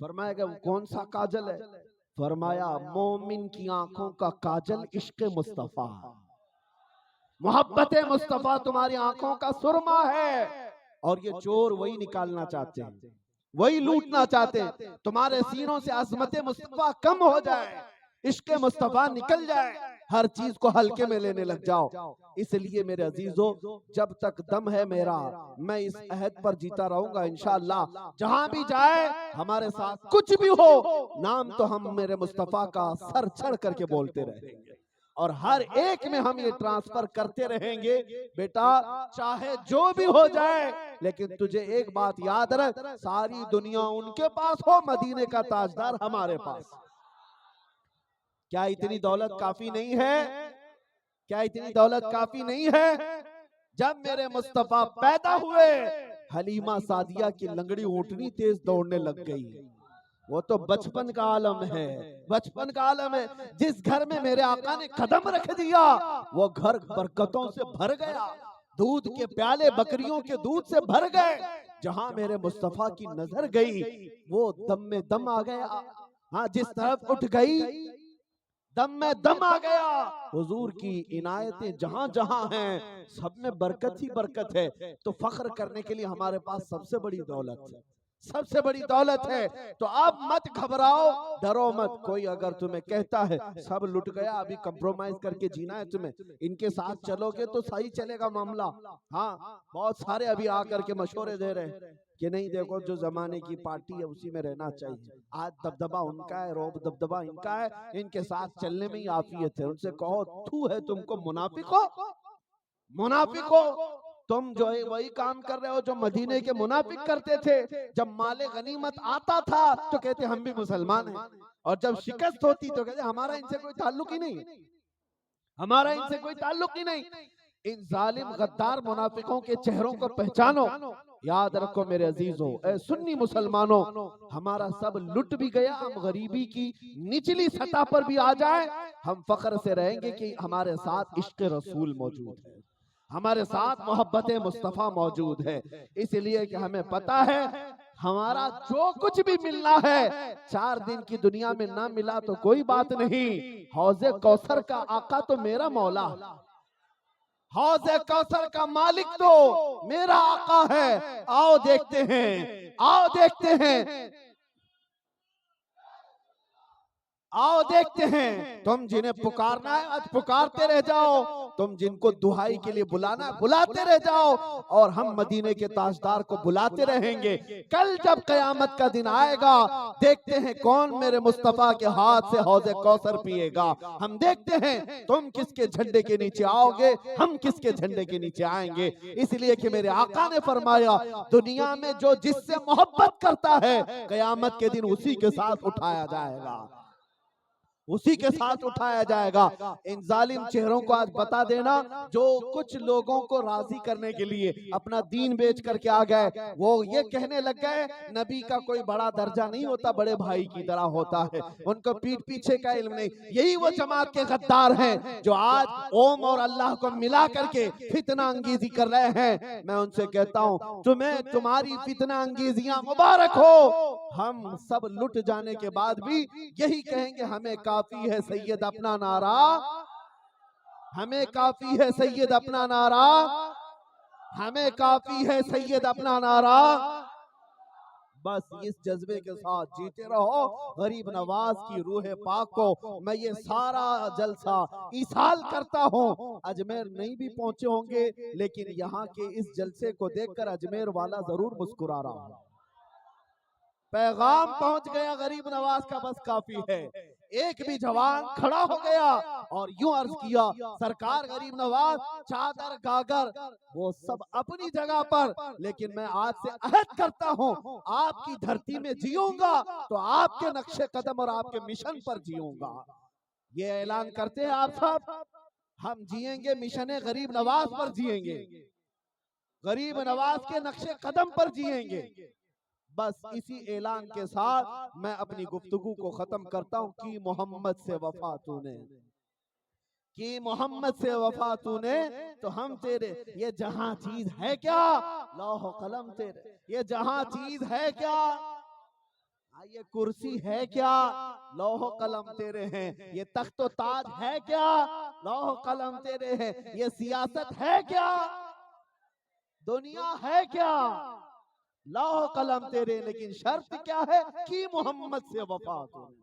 फरमाएगा, वो कौन सा काजल है? फरमाया, मोमिन की आंखों का काजल इश्क मुस्तफा, मोहब्बत मुस्तफा तुम्हारी आंखों का सुरमा है। और ये चोर वही निकालना चाहते हैं, वही लूटना चाहते हैं, तुम्हारे सीनों से अज़मत मुस्तफा कम हो जाए। इश्क मुस्तफा निकल जाए, हर चीज को हल्के में लेने लग जाओ। इसलिए मेरे अजीजों, जब तक दम है मेरा, मैं इस अहद पर जीता रहूंगा इंशाअल्लाह। जहां भी जाए हमारे साथ कुछ भी हो, नाम तो हम मेरे मुस्तफा का सर चढ़ करके बोलते रहेंगे और हर एक में हम ये ट्रांसफर करते रहेंगे। बेटा चाहे जो भी हो जाए, लेकिन तुझे एक बात याद रख, सारी दुनिया उनके पास हो, मदीने का ताजदार हमारे पास। क्या इतनी दौलत काफी नहीं है? क्या इतनी दौलत काफी नहीं है? जब मेरे मुस्तफा पैदा हुए, हलीमा सादिया की लंगड़ी ऊंटनी तेज दौड़ने लग गई। वो तो बचपन का आलम है, बचपन का आलम है। जिस घर में मेरे आका ने कदम रख दिया, वो घर बरकतों से भर गया, दूध के प्याले बकरियों के दूध से भर गए। जहां मेरे मुस्तफा की नजर गई, वो दम में दम आ गया। हाँ, जिस तरफ उठ गई, दम में दम आ गया। हुजूर की इनायतें जहां जहां हैं, सब में बरकत ही बरकत है। तो फख्र करने के लिए हमारे पास सबसे बड़ी दौलत है, सबसे बड़ी दौलत है। तो आप मत घबराओ, डरो मत। कोई अगर तुम्हें कहता है सब लुट गया, अभी कंप्रोमाइज करके जीना है तुम्हें, इनके साथ चलोगे तो सही चलेगा मामला। हाँ, बहुत सारे अभी आकर के मशवरे दे रहे हैं कि नहीं देखो, जो जमाने की पार्टी है उसी में रहना चाहिए। आज दबदबा उनका है, रोब दबदबा इनका है, इनके साथ चलने में ही आफियत है। उनसे कहो तू है तुमको, मुनाफिक हो, मुनाफिक हो। तुम जो है वही काम कर रहे हो जो मदीने के मुनाफिक करते थे। जब माले गनीमत आता था तो कहते हम भी मुसलमान हैं, और जब शिकस्त होती तो कहते हमारा इनसे कोई ताल्लुक ही नहीं, हमारा इनसे कोई ताल्लुक ही नहीं। इन जालिम गद्दार मुनाफिकों के चेहरों को पहचानो। याद रखो मेरे अजीजों, ए सुन्नी मुसलमानों, हमारा सब लुट भी गया, हम गरीबी की निचली सतह पर भी आ जाए, हम फख्र से रहेंगे कि हमारे साथ इश्क रसूल मौजूद है, हमारे साथ मोहब्बत मुस्तफा मौजूद है। इसलिए कि हमें पता है हमारा जो कुछ भी मिलना है, 4 दिन की दुनिया में ना मिला तो कोई बात नहीं, हौज़े कौसर का आका तो मेरा मौला, हौज़े कौसर का मालिक तो मेरा आका है। आओ देखते हैं, आओ देखते हैं, आओ देखते हैं। तुम जिन्हें पुकारना है आज पुकारते रह जाओ, तुम जिनको दुहाई के लिए बुलाना है बुलाते रह जाओ, और हम मदीने के ताजदार को बुलाते रहेंगे। कल जब कयामत का दिन आएगा, देखते हैं कौन मेरे मुस्तफा के हाथ से हौज़े कौसर पिएगा। हम देखते हैं तुम किसके झंडे के नीचे आओगे, हम किसके झंडे के नीचे आएंगे। इसलिए कि मेरे आका ने फरमाया, दुनिया में जो जिससे मोहब्बत करता है, कयामत के दिन उसी के साथ उठाया जाएगा, उसी के साथ उठाया जाएगा। इन जालिम चेहरों को आज बता देना, जो कुछ लोगों को राजी करने के लिए अपना दीन बेच करके आ गए, वो ये कहने लग गए नबी का कोई बड़ा दर्जा नहीं होता, बड़े भाई की तरह होता है, उनको पीठ पीछे का इल्म नहीं। यही वो जमात के गद्दार हैं जो आज ओम और अल्लाह को मिला करके फितना अंगेजी कर रहे हैं। मैं उनसे कहता हूँ, तुम्हें तुम्हारी फितना अंगेजियां मुबारक हो। हम सब लुट जाने के बाद भी यही कहेंगे, हमें काफी है सैयद अपना नारा, हमें काफी है सैयद अपना नारा, हमें काफी है सैयद अपना नारा। बस इस जज्बे के साथ जीते रहो। गरीब नवाज की रूह पाक को मैं ये सारा जलसा इसाल करता हूँ। अजमेर नहीं भी पहुंचे होंगे, लेकिन यहाँ के इस जलसे को देखकर अजमेर वाला जरूर मुस्कुरा रहा है। पैगाम पहुंच गया गरीब नवाज का, बस काफी है। एक भी जवान खड़ा हो गया और यूं अर्ज किया, सरकार गरीब नवाज, चादर गागर वो सब अपनी जगह पर, लेकिन मैं आज से अहद करता हूं, आपकी धरती में जीऊंगा तो आपके नक्शे कदम और आपके मिशन पर जीऊंगा। ये ऐलान करते हैं आप सब, हम जिएंगे मिशन गरीब नवाज पर जिएंगे, गरीब नवाज के नक्शे कदम पर जिएंगे। बस इसी ऐलान के साथ मैं अपनी गुफ्तगू को खत्म करता हूं कि मोहम्मद से वफा तूने, कि मोहम्मद से वफा तूने, तो हम तेरे, ये जहां चीज है क्या, लौह कलम तेरे, ये जहां चीज है क्या, ये कुर्सी है क्या, लौह कलम तेरे हैं, ये तख्तो ताज है क्या, लौह कलम तेरे हैं, ये सियासत है क्या, दुनिया है क्या, लौह कलम तेरे। लेकिन शर्त क्या है कि मोहम्मद से वफा तूने,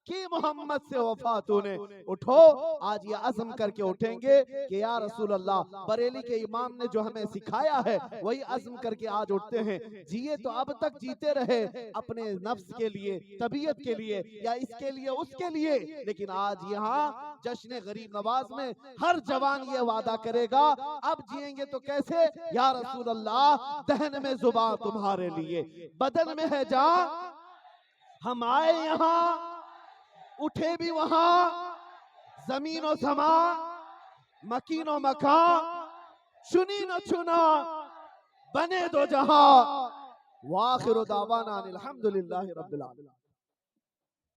कि मोहम्मद से वफा तूने। उठो, आज ये अज़्म करके उठेंगे कि या रसूल अल्लाह, बरेली के इमाम ने जो हमें सिखाया है वही अज़्म करके आज उठते हैं। जिए तो अब तक जीते रहे अपने नफ्स के लिए, तबीयत के लिए, या इसके लिए उसके लिए, लेकिन आज यहाँ जश्न गरीब नवाज में हर जवान ये वादा करेगा, अब जिएंगे तो कैसे या रसूल अल्लाह, दहन में जुबान तुम्हारे लिए, बदन में है जान, हम आए यहाँ उठे भी वहां, जमीन और समा, मकीन और मकान, चुनी न चुना, बने दो जहां। वाखिर दावाना अनिल हम्दुलिल्लाहि रब्बिल आलमीन।